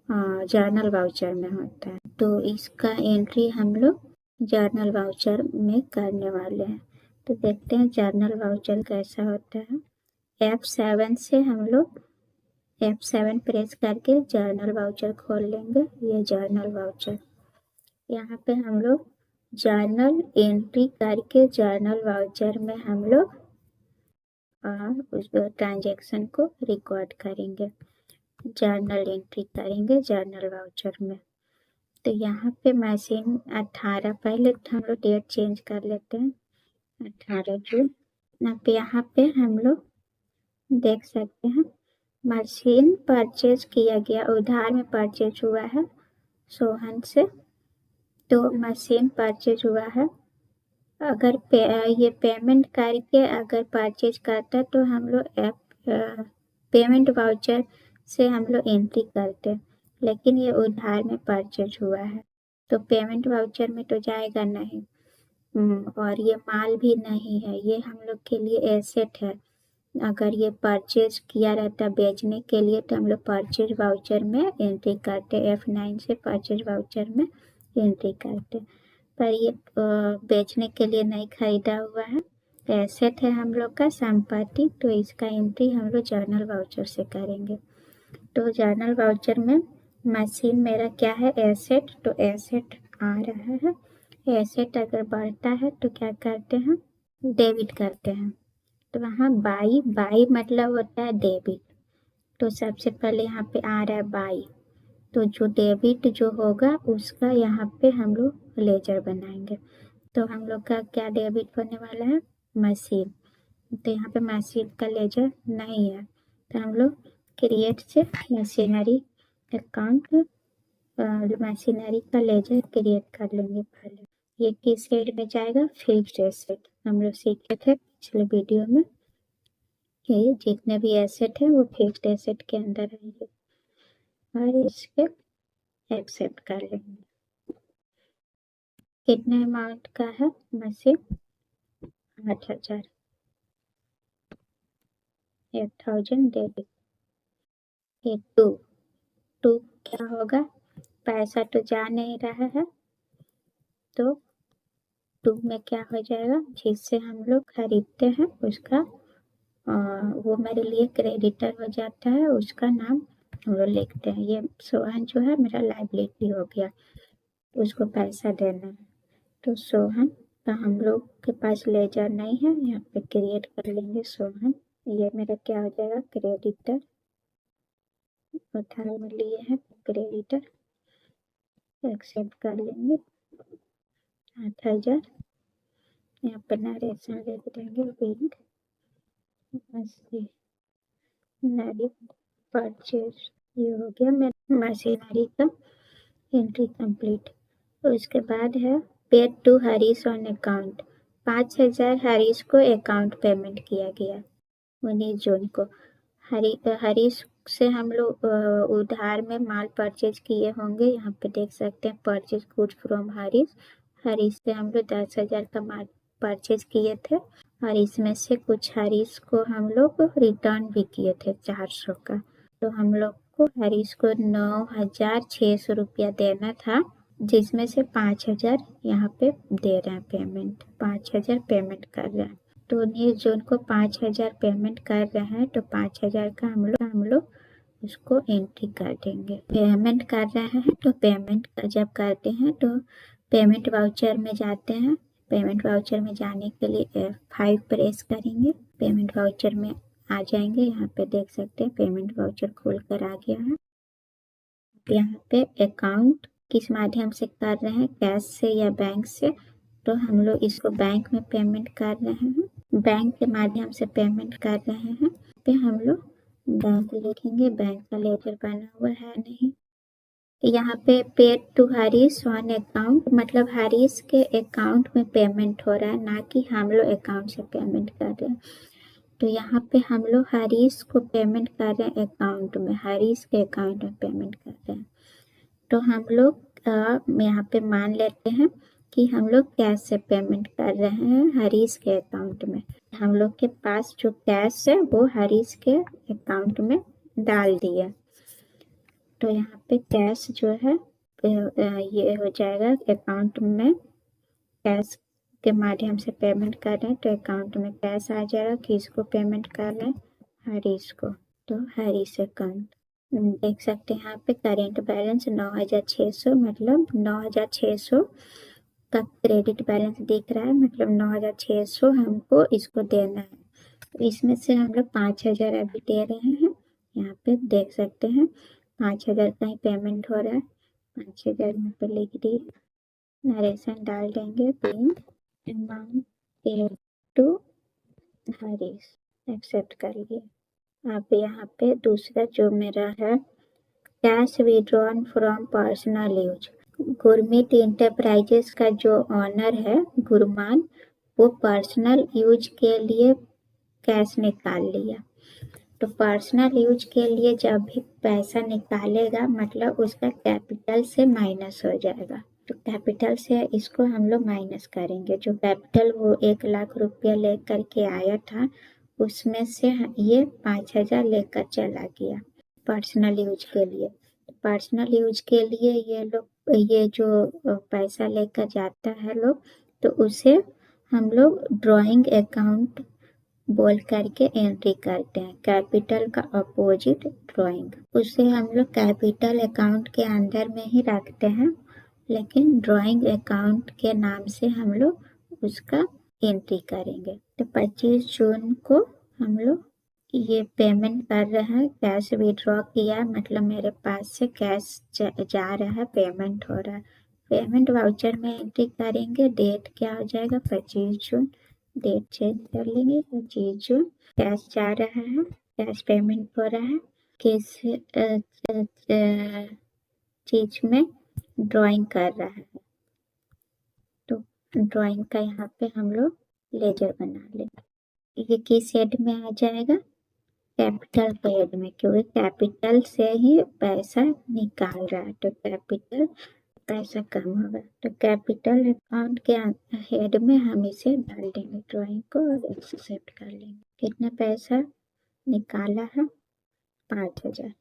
S1: जर्नल वाउचर में होता है। तो इसका एंट्री हम लोग जर्नल वाउचर में करने वाले हैं। तो देखते हैं जर्नल वाउचर कैसा होता है। F7 से हम लोग F7 प्रेस करके जर्नल वाउचर खोल लेंगे। ये जर्नल वाउचर, यहाँ पे हम लोग जर्नल एंट्री करके जर्नल वाउचर में हम लोग उस ट्रांजैक्शन को रिकॉर्ड करेंगे, जर्नल एंट्री करेंगे जर्नल वाउचर में। तो यहाँ पे मशीन 18, पहले हम लोग डेट चेंज कर लेते हैं 18 जून। यहाँ पे हम लोग देख सकते हैं मशीन परचेज किया गया, उधार में परचेज हुआ है सोहन से। तो मशीन परचेज हुआ है। अगर ये पेमेंट करके अगर परचेज करता है तो हम लोग पेमेंट वाउचर से हम लोग एंट्री करते हैं, लेकिन ये उधार में परचेज हुआ है तो पेमेंट वाउचर में तो जाएगा नहीं। और ये माल भी नहीं है, ये हम लोग के लिए एसेट है। अगर ये परचेज किया रहता बेचने के लिए तो हम लोग परचेज वाउचर में एंट्री करते, F9 से परचेज वाउचर में एंट्री करते। पर ये बेचने के लिए नहीं खरीदा हुआ है, एसेट है हम लोग का संपत्ति, तो इसका एंट्री हम लोग जर्नल वाउचर से करेंगे। तो जर्नल वाउचर में मशीन मेरा क्या है? एसेट। तो एसेट आ रहा है। एसेट अगर बढ़ता है तो क्या करते हैं? डेबिट करते हैं। तो वहाँ बाई मतलब होता है डेबिट। तो सबसे पहले यहाँ पे आ रहा है बाई, तो जो डेबिट जो होगा उसका यहाँ पे हम लोग लेजर बनाएंगे। तो हम लोग का क्या डेबिट होने वाला है? मशीन। तो यहाँ पे मशीन का लेजर नहीं है, तो हम लोग क्रिएट से मशीनरी अकाउंट मशीनरी का लेजर क्रिएट कर लेंगे पहले। ये किस हेड में जाएगा? Fixed asset. हम लोग सीखे थे पिछले वीडियो में कि जितने भी एसेट है वो फिक्स्ड एसेट के अंदर आएंगे और इसके एक्सेप्ट कर लेंगे। कितने अमाउंट का है मशीन? 8,000, 8,000 डेबिट। ये टू क्या होगा? पैसा तो जा नहीं रहा है, तो टू में क्या हो जाएगा? जिससे हम लोग खरीदते हैं उसका वो मेरे लिए क्रेडिटर हो जाता है, उसका नाम हम लोग लिखते हैं। ये सोहन जो है मेरा लायबिलिटी हो गया, उसको पैसा देना है। तो सोहन का हम लोग के पास लेजर नहीं है, यहाँ पे क्रिएट कर लेंगे सोहन। ये मेरा क्या हो जाएगा? क्रेडिटर। उधार में लिए हैं क्रेडिटर, एक्सेप्ट कर लेंगे 8,000। यहाँ पर नरेशन लिख देंगे बैंक मशीनरी परचेज। ये हो गया मेरा मशीनरी का एंट्री कंप्लीट। तो इसके बाद है paid to Harish on account. 5,000 Harish को अकाउंट पेमेंट किया गया 19 जून को। हरीश से हम लोग उधार में माल परचेज किए होंगे। यहाँ पे देख सकते हैं purchase goods from Harish. Harish से हम लोग 10,000 का माल परचेज किए थे और इसमें से कुछ हरीश को हम लोग रिटर्न भी किए थे 400 का। तो हम लोग को हरीश को 9,600 रुपया देना था, जिसमें से 5,000 यहाँ पे दे रहे हैं पेमेंट, 5,000 पेमेंट कर रहे हैं। तो 19 जून को 5,000 पेमेंट कर रहे हैं, तो 5,000 का हम लोग उसको एंट्री कर देंगे। पेमेंट कर रहे हैं तो पेमेंट जब करते हैं तो पेमेंट वाउचर में जाते हैं। पेमेंट वाउचर में जाने के लिए F5 प्रेस करेंगे, पेमेंट वाउचर में आ जाएंगे। यहाँ पे देख सकते हैं पेमेंट वाउचर खोल कर आ गया है। यहाँ पे अकाउंट किस माध्यम से कर रहे हैं, कैश से या बैंक से, तो हम लोग इसको बैंक में पेमेंट कर रहे हैं, बैंक के माध्यम से पेमेंट कर रहे हैं। पे हम लोग बैंक लिखेंगे, बैंक का लेजर बना हुआ है नहीं। यहाँ पे paid to Harish on account, मतलब हरीश के अकाउंट में पेमेंट हो रहा है, ना कि हम लोग अकाउंट से पेमेंट कर रहे हैं। तो यहाँ पे हम लोग हरीश को पेमेंट कर रहे हैं अकाउंट में, हरीश के अकाउंट में पेमेंट कर रहे हैं। तो हम लोग यहाँ पे मान लेते हैं कि हम लोग कैश से पेमेंट कर रहे हैं हरीश के अकाउंट में। हम लोग के पास जो कैश है वो हरीश के अकाउंट में डाल दिए। तो यहाँ पे कैश जो है ये हो जाएगा अकाउंट में, कैश के माध्यम से पेमेंट कर रहे हैं तो अकाउंट में कैश आ जाएगा। किसको पेमेंट कर रहे हैं, हरीश को, तो हरीश अकाउंट। देख सकते हैं यहाँ पे करेंट बैलेंस 9,600, मतलब 9,600 का क्रेडिट बैलेंस दिख रहा है, मतलब 9,600 हमको इसको देना है। तो इसमें से हम लोग 5,000 अभी दे रहे हैं। यहाँ पे देख सकते हैं 5,000 का ही पेमेंट हो रहा है। 5,000 यहाँ पे लिख दिए, नरेशन डाल देंगे, paid amount paid to Harish, accept कर लिए। अब यहाँ पे दूसरा जो मेरा है, cash withdrawn from personal use. Gurmeet enterprises का जो ऑनर है गुरमान, वो पर्सनल यूज के लिए कैश निकाल लिया। तो पर्सनल यूज के लिए जब भी पैसा निकालेगा मतलब उसका कैपिटल से माइनस हो जाएगा। तो कैपिटल से इसको हम लोग माइनस करेंगे। जो कैपिटल वो 1,00,000 रुपया लेकर के आया था उसमें से ये 5,000 लेकर चला गया पर्सनल यूज के लिए। पर्सनल यूज के लिए ये जो पैसा लेकर जाता है लोग, तो उसे हम लोग ड्राइंग अकाउंट बोल करके एंट्री करते हैं। कैपिटल का अपोजिट ड्राइंग, उसे हम लोग कैपिटल अकाउंट के अंदर में ही रखते हैं, लेकिन ड्राइंग अकाउंट के नाम से हम लोग उसका एंट्री करेंगे। तो 25 जून को हम लोग ये पेमेंट कर रहे हैं, कैश विड्रॉ किया, मतलब मेरे पास से कैश जा रहा है, पेमेंट हो रहा है। पेमेंट वाउचर में एंट्री करेंगे, डेट क्या हो जाएगा 25 जून, डेट चेंज कर लेंगे 25 जून। कैश जा रहा है, कैश पेमेंट हो रहा है, किस चीज में, ड्राइंग कर रहा है। तो ड्राइंग का यहाँ पे हम लोग लेजर बना लेंगे। ये किस हेड में आ जाएगा, कैपिटल के हेड में, क्योंकि कैपिटल से ही पैसा निकाल रहा है, तो कैपिटल पैसा कम होगा। तो कैपिटल अकाउंट के हेड में हम इसे डाल देंगे ड्राइंग को और एक्सेप्ट कर लेंगे। कितना पैसा निकाला है, 5,000।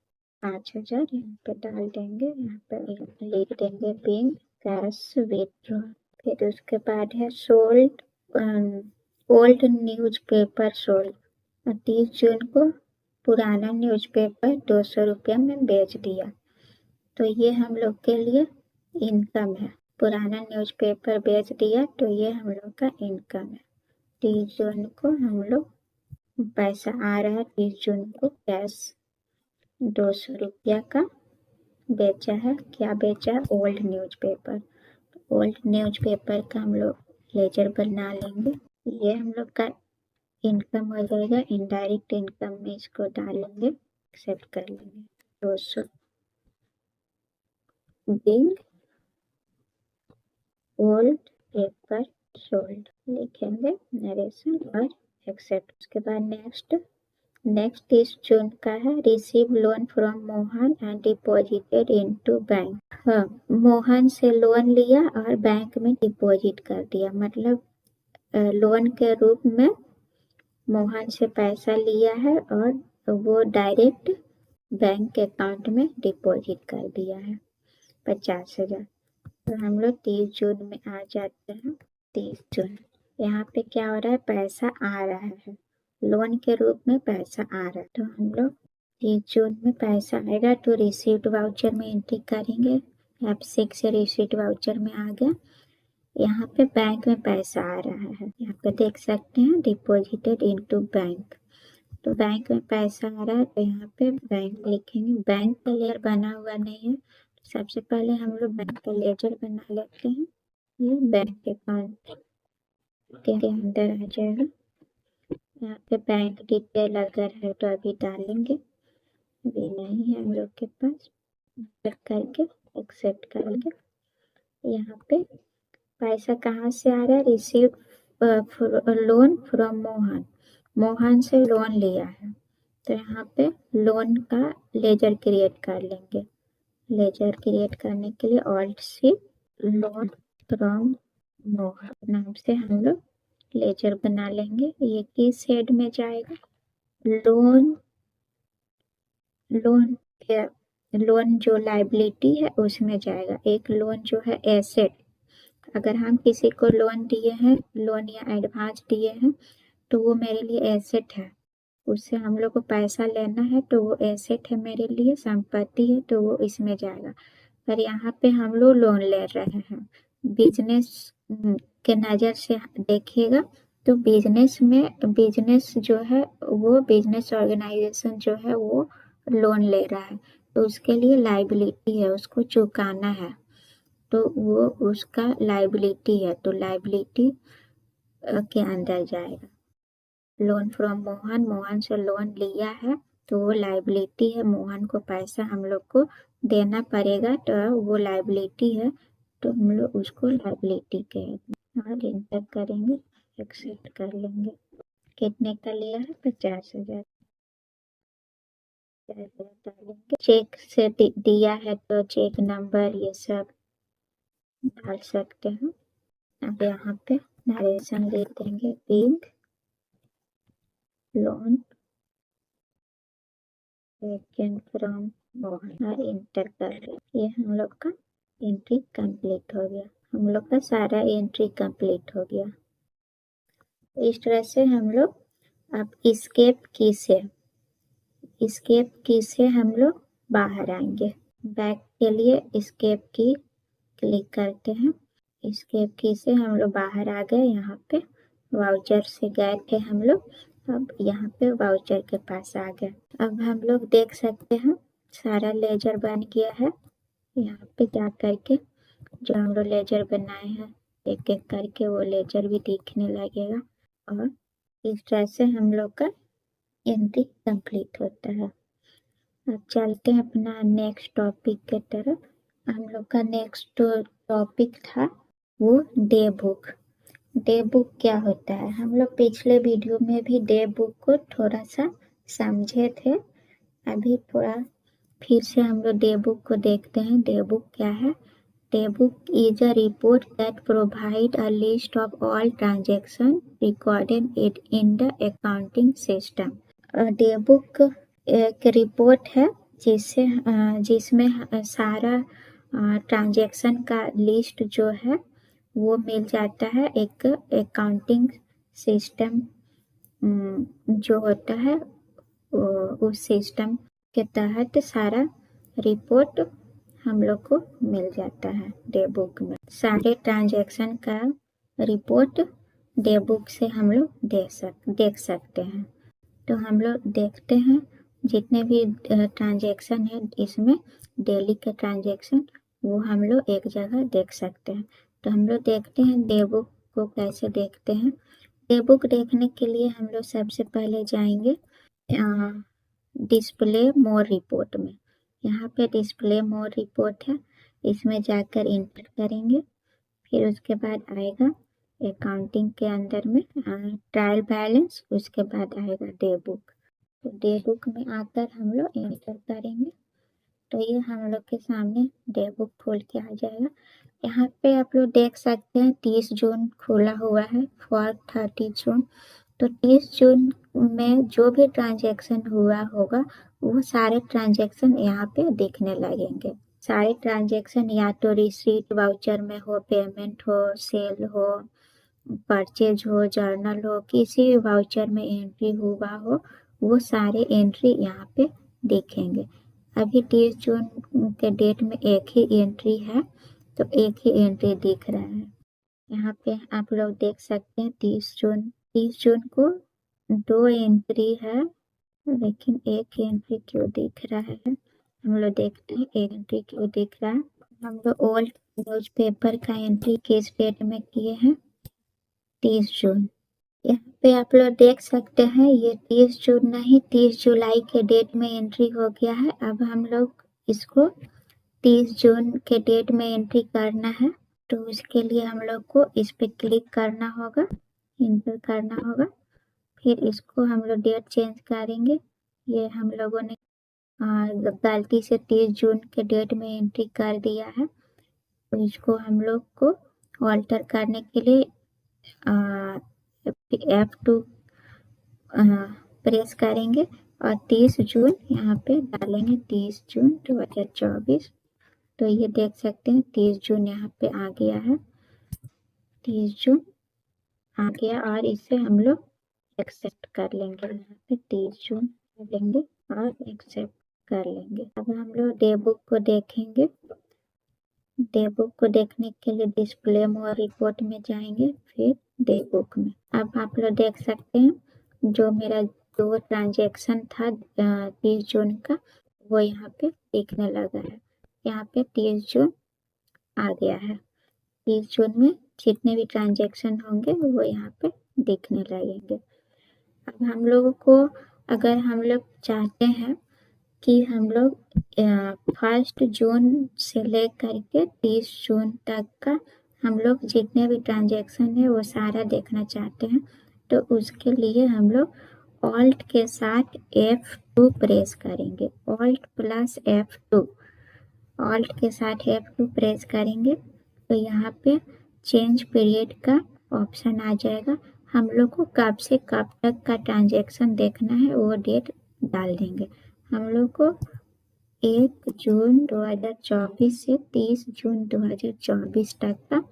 S1: 5,000 यहाँ पे डाल देंगे, यहाँ पे लिख देंगे बिंग कैश विड्रॉ। फिर उसके बाद है सोल्ड, ओल्ड न्यूज़पेपर सोल्ड। 30 जून को पुराना न्यूज़पेपर 200 रुपया में बेच दिया। तो ये हम लोग के लिए इनकम है। पुराना न्यूज़पेपर बेच दिया तो ये हम लोग का इनकम है। 30 जून को हम लोग पैसा आ रहा है, 30 जून को कैश 200 रुपया का बेचा है। क्या बेचा है, ओल्ड न्यूज़पेपर। ओल्ड न्यूज़पेपर का हम लोग लेजर बना लेंगे। ये हम लोग का इनकम हो जाएगा। इनडायरेक्ट इनकम में इसको डालेंगे, एक्सेप्ट कर लेंगे। 200 बिंग ओल्ड पेपर सोल्ड लिखेंगे, नरेशन और एक्सेप्ट। उसके बाद नेक्स्ट 30 जून का है, receive loan from Mohan and deposited into bank. हाँ, मोहन से लोन लिया और बैंक में डिपॉजिट कर दिया, मतलब लोन के रूप में मोहन से पैसा लिया है और वो डायरेक्ट बैंक अकाउंट में डिपॉजिट कर दिया है 50,000। तो हम लोग 30 जून में आ जाते हैं। 30 जून यहाँ पे क्या हो रहा है, पैसा आ रहा है, लोन के रूप में पैसा आ रहा है। तो हम लोग 30 जून में पैसा आएगा तो रिसीव्ड वाउचर में एंट्री करेंगे। F6 से रिसीव्ड वाउचर में आ गया। यहाँ पे बैंक में पैसा आ रहा है, यहाँ पे देख सकते हैं डिपॉजिटेड इनटू बैंक। तो बैंक में पैसा आ रहा है तो यहाँ पे बैंक लिखेंगे। बैंक का लेयर बना हुआ नहीं है सबसे पहले हम लोग बैंक का लेजर बना लेते हैं। ये बैंक अकाउंट के अंदर आ जाएगा। यहाँ पे बैंक डिटेल अगर है तो अभी डालेंगे, अभी नहीं है हम लोग के पास। करके एक्सेप्ट करेंगे। यहाँ पे पैसा कहाँ से आ रहा है? Receive loan from Mohan. Mohan से लोन लिया है, तो यहाँ पे लोन का लेजर क्रिएट कर लेंगे। लेजर क्रिएट करने के लिए alt C loan from Mohan नाम से हम लोग लेजर बना लेंगे। ये किस हेड में जाएगा? लोन लोन लोन जो लाइबिलिटी है उसमें जाएगा। एक लोन जो है एसेट, अगर हम किसी को लोन दिए हैं, लोन या एडवांस दिए हैं, तो वो मेरे लिए एसेट है। उससे हम लोग को पैसा लेना है तो वो एसेट है, मेरे लिए संपत्ति है, तो वो इसमें जाएगा। पर यहाँ पे हम लोग लोन ले रहे हैं। बिजनेस के नज़र से देखिएगा तो बिजनेस जो है वो बिजनेस ऑर्गेनाइजेशन जो है वो लोन ले रहा है, तो उसके लिए लाइबिलिटी है, उसको चुकाना है, तो वो उसका लाइबिलिटी है, तो लाइबिलिटी के अंदर जाएगा। लोन फ्रॉम मोहन, मोहन से लोन लिया है तो वो लाइबिलिटी है, मोहन को पैसा हम लोग को देना पड़ेगा, तो वो लाइबिलिटी है, तो हम लोग उसको लाइबिलिटी कहेंगे और इंटर करेंगे, एक्सेप्ट कर लेंगे। कितने का लिया है? 50,000 डालेंगे। चेक से दिया है तो चेक नंबर ये सब डाल सकते हैं। अब यहाँ पे नरेशन दे देंगे, big loan taken from Mohan और इंटर कर रहे। ये हम लोग का एंट्री कंप्लीट हो गया। हम लोग का सारा एंट्री कंप्लीट हो गया। इस तरह से हम लोग अब एस्केप की से हम लोग बाहर आएंगे। बैक के लिए एस्केप की क्लिक करते हैं। एस्केप की से हम लोग बाहर आ गए। यहाँ पे वाउचर से गए थे हम लोग, अब यहाँ पे वाउचर के पास आ गए। अब हम लोग देख सकते हैं सारा लेजर बन गया है। यहाँ पे जा करके जो हम लोग लेजर बनाए हैं एक एक करके वो लेजर भी दिखने लगेगा, और इस तरह से हम लोग का एंट्री कंप्लीट होता है। अब चलते हैं अपना नेक्स्ट टॉपिक के तरफ। हम लोग का नेक्स्ट टॉपिक था वो डे बुक। डे बुक क्या होता है? हम लोग पिछले वीडियो में भी डे बुक को थोड़ा सा समझे थे, अभी थोड़ा फिर से हम लोग डे बुक को देखते हैं। डे बुक क्या है? Day book is a report that provide a list of all transactions recorded in the accounting system. Day book एक रिपोर्ट है जिसमें सारा ट्रांजैक्शन का लिस्ट जो है वो मिल जाता है। एक अकाउंटिंग सिस्टम जो होता है उस सिस्टम के तहत सारा रिपोर्ट हम लोग को मिल जाता है डे बुक में। सारे ट्रांजैक्शन का रिपोर्ट डे बुक से हम लोग देख सकते हैं। तो हम लोग देखते हैं जितने भी ट्रांजैक्शन है इसमें डेली के ट्रांजैक्शन वो हम लोग एक जगह देख सकते हैं। तो हम लोग देखते हैं डे बुक को कैसे देखते हैं। डे बुक देखने के लिए हम लोग सबसे पहले जाएंगे डिस्प्ले मोर रिपोर्ट में। यहाँ पे डिस्प्ले मोर रिपोर्ट है, इसमें जाकर इंटर करेंगे। फिर उसके बाद आएगा अकाउंटिंग के अंदर में ट्रायल बैलेंस, उसके बाद आएगा डे बुक। तो डे बुक में आकर हम लोग एंटर करेंगे तो ये हम लोग के सामने डे बुक खोल के आ जाएगा। यहाँ पे आप लोग देख सकते हैं 30 जून खुला हुआ है फॉर 30 जून। तो 30 जून में जो भी ट्रांजैक्शन हुआ होगा वो सारे ट्रांजैक्शन यहाँ पे दिखने लगेंगे। सारे ट्रांजैक्शन या तो रिसीट वाउचर में हो, पेमेंट हो, सेल हो, परचेज हो, जर्नल हो, किसी भी वाउचर में एंट्री हुआ हो, वो सारे एंट्री यहाँ पे दिखेंगे। अभी 30 जून के डेट में एक ही एंट्री है तो एक ही एंट्री दिख रहा है। यहाँ पे आप लोग देख सकते हैं 30 जून को 2 एंट्री है, लेकिन एक एंट्री क्यों दिख रहा है? हम लोग देखते हैं एक एंट्री क्यों दिख रहा है। हम लोग ओल्ड न्यूज़पेपर का एंट्री किस डेट में किए हैं, 30 जून। यहाँ पे आप लोग देख सकते हैं ये 30 जून नहीं 30 जुलाई के डेट में एंट्री हो गया है। अब हम लोग इसको 30 जून के डेट में एंट्री करना है, तो उसके लिए हम लोग को इस पे क्लिक करना होगा, इंटर करना होगा। फिर इसको हम लोग डेट चेंज करेंगे। ये हम लोगों ने गलती से 30 जून के डेट में एंट्री कर दिया है, तो इसको हम लोग को ऑल्टर करने के लिए F2 प्रेस करेंगे और 30 जून यहाँ पे डालेंगे, 30 जून 2024। तो ये देख सकते हैं 30 जून यहाँ पे आ गया है, 30 जून आ गया और इसे हम लोग एक्सेप्ट कर लेंगे। यहाँ पे 30 जून लेंगे और एक्सेप्ट कर लेंगे। अब हम लोग डे बुक को देखेंगे। डे बुक को देखने के लिए डिस्प्ले मोर रिपोर्ट में जाएंगे, फिर डे बुक में। अब आप लोग देख सकते हैं जो मेरा जो ट्रांजैक्शन था 30 जून का वो यहाँ पे दिखने लगा है। यहाँ पे 30 जून आ गया है। 30 जून में जितने भी ट्रांजैक्शन होंगे वो यहाँ पे दिखने लगेंगे। अब हम लोगों को अगर हम लोग चाहते हैं कि हम लोग 1 जून से लेकर के 30 जून तक का हम लोग जितने भी ट्रांजैक्शन है वो सारा देखना चाहते हैं, तो उसके लिए हम लोग ऑल्ट के साथ F2 प्रेस करेंगे। ऑल्ट प्लस F2, ऑल्ट के साथ F2 प्रेस करेंगे तो यहाँ पे चेंज पीरियड का ऑप्शन आ जाएगा। हम लोग को कब से कब तक का ट्रांजैक्शन देखना है वो डेट डाल देंगे। हम लोग को 1 जून 2024 से 30 जून 2024 तक का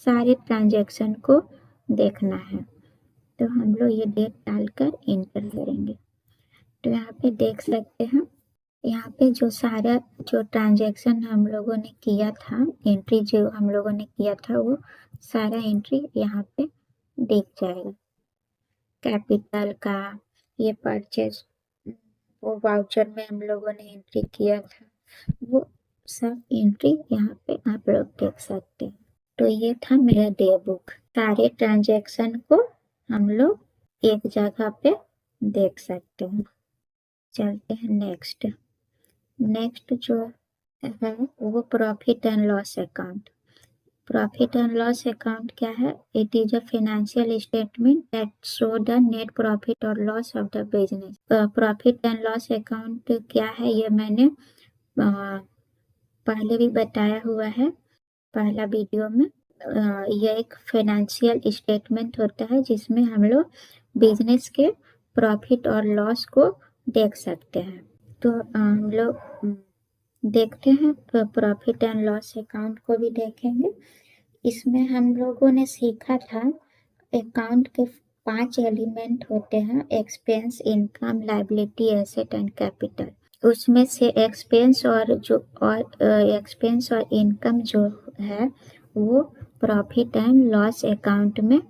S1: सारे ट्रांजैक्शन को देखना है, तो हम लोग ये डेट डालकर इंटर करेंगे। तो यहाँ पे देख सकते हैं यहाँ पे जो सारा जो ट्रांजैक्शन हम लोगों ने किया था, एंट्री जो हम लोगों ने किया था वो सारा एंट्री यहाँ पे दिख जाएगा। कैपिटल का ये परचेज वो वाउचर में हम लोगों ने एंट्री किया था, वो सब एंट्री यहाँ पे आप लोग देख सकते हैं। तो ये था मेरा डे बुक। सारे ट्रांजैक्शन को हम लोग एक जगह पे देख सकते हैं। चलते हैं नेक्स्ट जो है वो profit and loss account. Profit and loss account क्या है? It is a financial statement that show the net profit और loss of the business. Profit and loss account क्या है ये मैंने पहले भी बताया हुआ है पहला वीडियो में। यह एक फाइनेंशियल स्टेटमेंट होता है जिसमें हम लोग बिजनेस के प्रॉफिट और लॉस को देख सकते हैं। तो हम लोग देखते हैं तो प्रॉफिट एंड लॉस अकाउंट को भी देखेंगे। इसमें हम लोगों ने सीखा था अकाउंट के 5 एलिमेंट होते हैं, expense, income, liability, asset and capital. उसमें से एक्सपेंस और इनकम जो है वो प्रॉफिट एंड लॉस अकाउंट में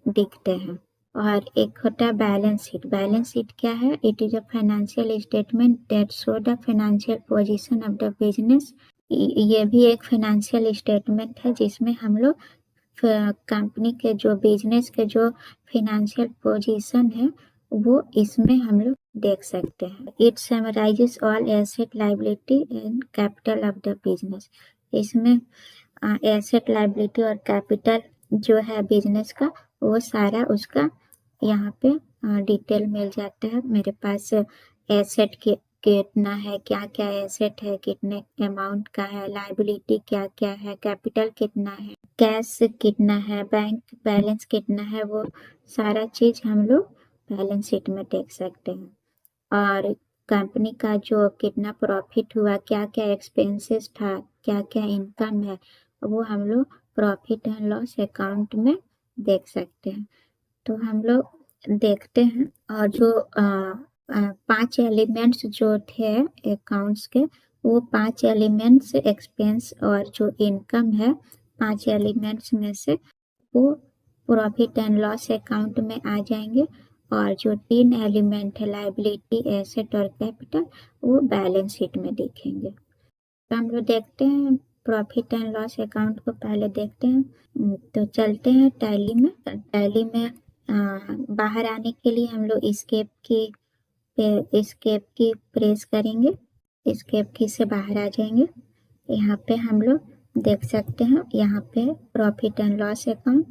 S1: दिखते हैं। और एक होता है बैलेंस शीट। बैलेंस शीट क्या है? It is a financial statement that show the financial position of the business. ये भी एक फाइनेंशियल स्टेटमेंट है जिसमें हम लोग कंपनी के जो बिजनेस के जो फाइनेंशियल पोजीशन है वो इसमें हम लोग देख सकते हैं। It summarises all asset, liability and capital of the business. इसमें एसेट, लायबिलिटी और कैपिटल जो है बिजनेस का वो सारा उसका यहाँ पे डिटेल मिल जाता है। मेरे पास एसेट कितना है, क्या क्या एसेट है, कितने अमाउंट का है, लायबिलिटी क्या क्या है, कैपिटल कितना है, कैश कितना है, बैंक बैलेंस कितना है, वो सारा चीज हम लोग बैलेंस शीट में देख सकते हैं। और कंपनी का जो कितना प्रॉफिट हुआ, क्या क्या एक्सपेंसेस था, क्या क्या इनकम है, वो हम लोग प्रॉफिट एंड लॉस अकाउंट में देख सकते हैं। तो हम लोग देखते हैं और जो 5 एलिमेंट्स जो थे अकाउंट्स के, वो 5 एलिमेंट्स एक्सपेंस और जो इनकम है 5 एलिमेंट्स में से वो प्रॉफिट एंड लॉस अकाउंट में आ जाएंगे। और जो 3 एलिमेंट है लायबिलिटी, एसेट और कैपिटल, वो बैलेंस शीट में दिखेंगे। तो हम लोग देखते हैं प्रॉफिट एंड लॉस अकाउंट को पहले देखते हैं। तो चलते हैं टैली में। टैली में बाहर आने के लिए हम लोग एस्केप की प्रेस करेंगे। एस्केप की से बाहर आ जाएंगे। यहाँ पे हम लोग देख सकते हैं, यहाँ पे profit and loss account,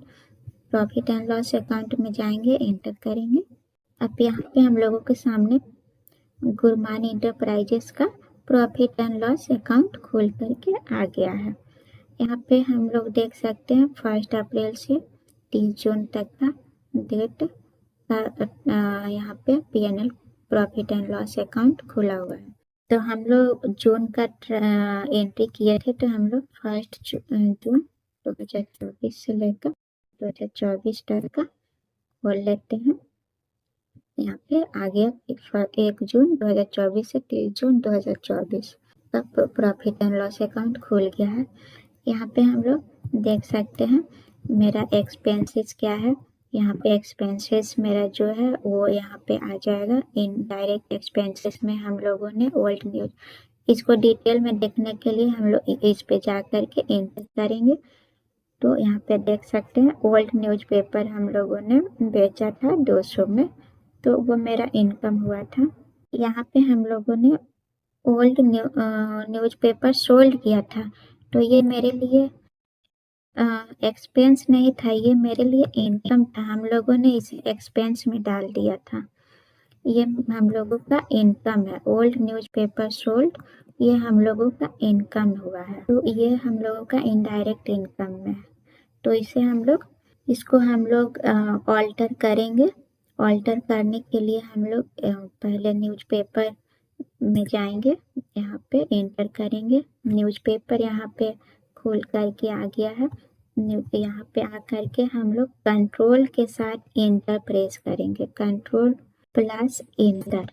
S1: profit and loss account में जाएंगे, एंटर करेंगे। अब यहाँ पे हम लोगों के सामने गुरमान इंटरप्राइजेस का प्रॉफिट एंड लॉस अकाउंट खोल करके आ गया है। यहाँ पे हम लोग देख सकते हैं 1 अप्रैल से 30 जून तक का डेट यहाँ पे PNL profit and loss account खुला हुआ है। तो हम लोग जून का एंट्री किए थे, तो हम लोग 1 जून 2024 से लेकर 2024 तक का खोल लेते हैं। यहाँ पे आ गया 1 जून 2024 से 30 जून 2024 का प्रॉफिट एंड लॉस अकाउंट खुल गया है। यहाँ पे हम लोग देख सकते हैं मेरा एक्सपेंसेस क्या है। यहाँ पे एक्सपेंसेस मेरा जो है वो यहाँ पे आ जाएगा। इनडायरेक्ट एक्सपेंसेस में हम लोगों ने ओल्ड न्यूज, इसको डिटेल में देखने के लिए हम लोग इस पे जा करके एंटर करेंगे। तो यहाँ पे देख सकते हैं ओल्ड न्यूज़पेपर हम लोगों ने बेचा था 200 में, तो वो मेरा इनकम हुआ था। यहाँ पे हम लोगों ने ओल्ड न्यूज़पेपर सोल्ड किया था, तो ये मेरे लिए एक्सपेंस नहीं था, ये मेरे लिए इनकम था। हम लोगों ने इसे एक्सपेंस में डाल दिया था। ये हम लोगों का इनकम है। ओल्ड न्यूज़पेपर सोल्ड, ये हम लोगों का इनकम हुआ है। तो ये हम लोगों का इनडायरेक्ट इनकम में है। तो इसे हम लोग, इसको हम लोग ऑल्टर करेंगे। ऑल्टर करने के लिए हम लोग पहले न्यूज़पेपर में जाएंगे, यहाँ पे एंटर करेंगे। न्यूज़पेपर यहाँ पे खोल करके आ गया है। यहाँ पे आकर के हम लोग कंट्रोल के साथ एंटर प्रेस करेंगे, कंट्रोल प्लस एंटर।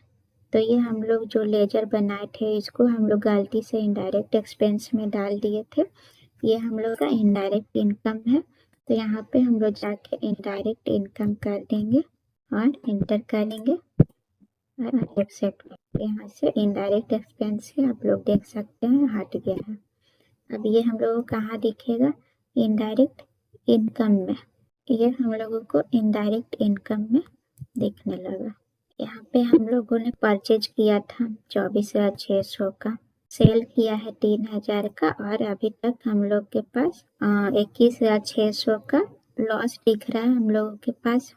S1: तो ये हम लोग जो लेजर बनाए थे, इसको हम लोग गलती से इनडायरेक्ट एक्सपेंस में डाल दिए थे। ये हम लोग का इनडायरेक्ट इनकम है। तो यहाँ पे हम लोग जाके इनडायरेक्ट इनकम कर देंगे और एंटर करेंगे और एक्सेप्ट। यहाँ से इनडायरेक्ट एक्सपेंस से आप लोग देख सकते हैं हट गया है। अब ये हम लोगों को कहाँ दिखेगा, इनडायरेक्ट इनकम में। ये हम लोगों को इनडायरेक्ट इनकम में दिखने लगा। यहाँ पे हम लोगों ने परचेज किया था 24,600 का, सेल किया है 3,000 का, और अभी तक हम लोग के पास 21,600 का लॉस दिख रहा है हम लोगों के पास।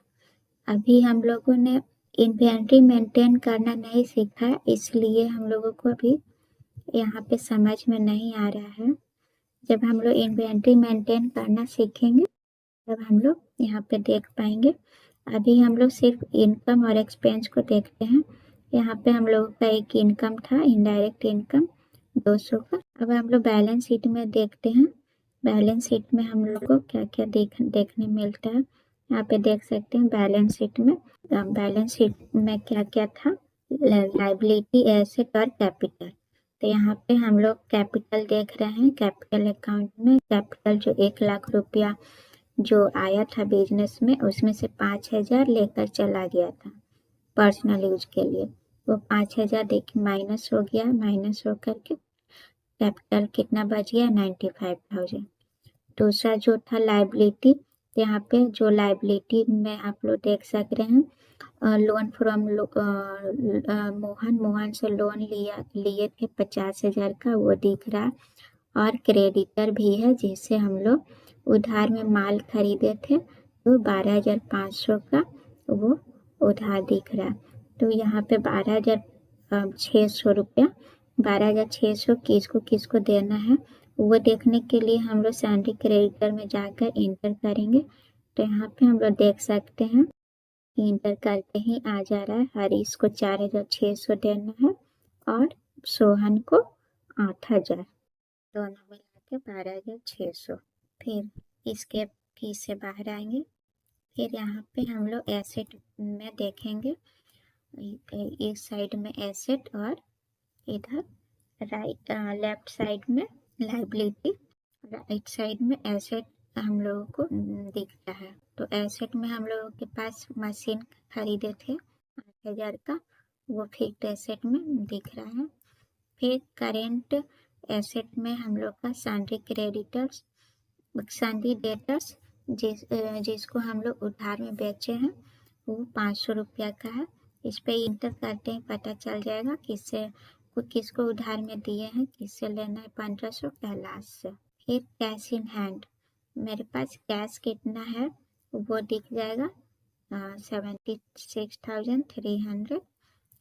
S1: अभी हम लोगों ने इन्वेंट्री मेंटेन करना नहीं सीखा, इसलिए हम लोगों को अभी यहाँ पे समझ में नहीं आ रहा है। जब हम लोग इन्वेंट्री मेंटेन करना सीखेंगे तब हम लोग यहाँ पे देख पाएंगे। अभी हम लोग सिर्फ इनकम और एक्सपेंस को देखते हैं। यहाँ पे हम लोगों का एक इनकम था, इनडायरेक्ट इनकम 200 का। अब हम लोग बैलेंस शीट में देखते हैं। बैलेंस शीट में हम लोग को क्या क्या देखने मिलता है। यहाँ पे देख सकते हैं बैलेंस शीट में क्या क्या था, लायबिलिटी, एसेट और कैपिटल। तो यहाँ पे हम लोग कैपिटल देख रहे हैं। कैपिटल अकाउंट में कैपिटल जो 1 लाख रुपया जो आया था बिजनेस में, उसमें से 5,000 लेकर चला गया था पर्सनल यूज के लिए। वो 5,000 देखिए माइनस हो गया, माइनस हो करके कैपिटल कितना बच गया, 95,000। दूसरा जो था लायबिलिटी, यहाँ पे जो लायबिलिटी में आप लोग देख सक रहे हैं, लोन फ्रॉम मोहन से लोन लिए थे 50,000 का, वो दिख रहा है। और क्रेडिटर भी है, जिससे हम लोग उधार में माल खरीदे थे, तो 12,500 का वो उधार दिख रहा है। तो यहाँ पे 12,600 रुपया, 12,600 किसको देना है वो देखने के लिए हम लोग सैलरी क्रेडिटर में जाकर एंटर करेंगे। तो यहाँ पे हम लोग देख सकते हैं इंटर करते ही आ जा रहा है, हरीश को 4,600 देना है और सोहन को 8,000, दोनों मिला के 12,600। फिर इसके की से बाहर आएंगे। फिर यहाँ पे हम लोग एसेट में देखेंगे, इस साइड में एसेट और इधर लेफ्ट साइड में लायबिलिटी, राइट साइड में एसेट हम लोगों को दिखता है। तो एसेट में हम लोगों के पास मशीन खरीदे थे 8,000 का, वो फिक्स्ड एसेट में दिख रहा है। फिर करेंट एसेट में हम लोग का सन्ड्री क्रेडिटर्स, सन्ड्री डेटर्स जिसको हम लोग उधार में बेचे हैं, वो 500 रुपया का है। इस पे इंटर करते ही पता चल जाएगा किसको उधार में दिए हैं, किससे लेना है 1500, कैलाश से। फिर कैश इन हैंड, मेरे पास कैश कितना है वो दिख जाएगा 76,300,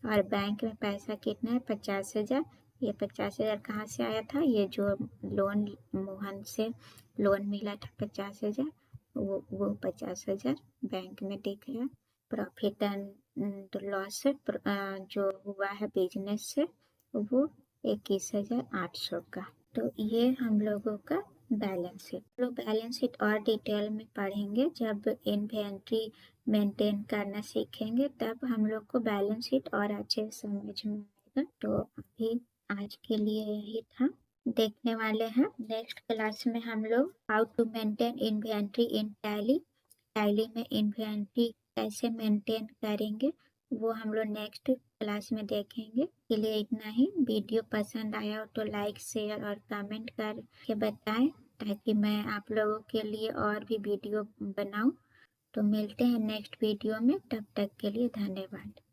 S1: और बैंक में पैसा कितना है 50,000। ये 50,000 कहाँ से आया था, ये जो लोन मोहन से लोन मिला था 50,000, वो 50,000 बैंक में दिख रहा है। प्रॉफिट एंड लॉस जो हुआ है बिजनेस से, वो 21,800 का। तो ये हम लोगों का बैलेंस शीट। लोग बैलेंस शीट और डिटेल में पढ़ेंगे जब इन्वेंट्री मेंटेन करना सीखेंगे, तब हम लोग को बैलेंस शीट और अच्छे समझ में आएगा। तो अभी आज के लिए यही था, देखने वाले हैं नेक्स्ट क्लास में हम लोग how to maintain inventory in Tally, Tally में इन्वेंट्री कैसे मेंटेन करेंगे वो हम लोग नेक्स्ट क्लास में देखेंगे। के लिए इतना ही। वीडियो पसंद आया हो तो लाइक, शेयर और कमेंट करके बताएं, ताकि मैं आप लोगों के लिए और भी वीडियो बनाऊं। तो मिलते हैं नेक्स्ट वीडियो में, तब तक के लिए धन्यवाद।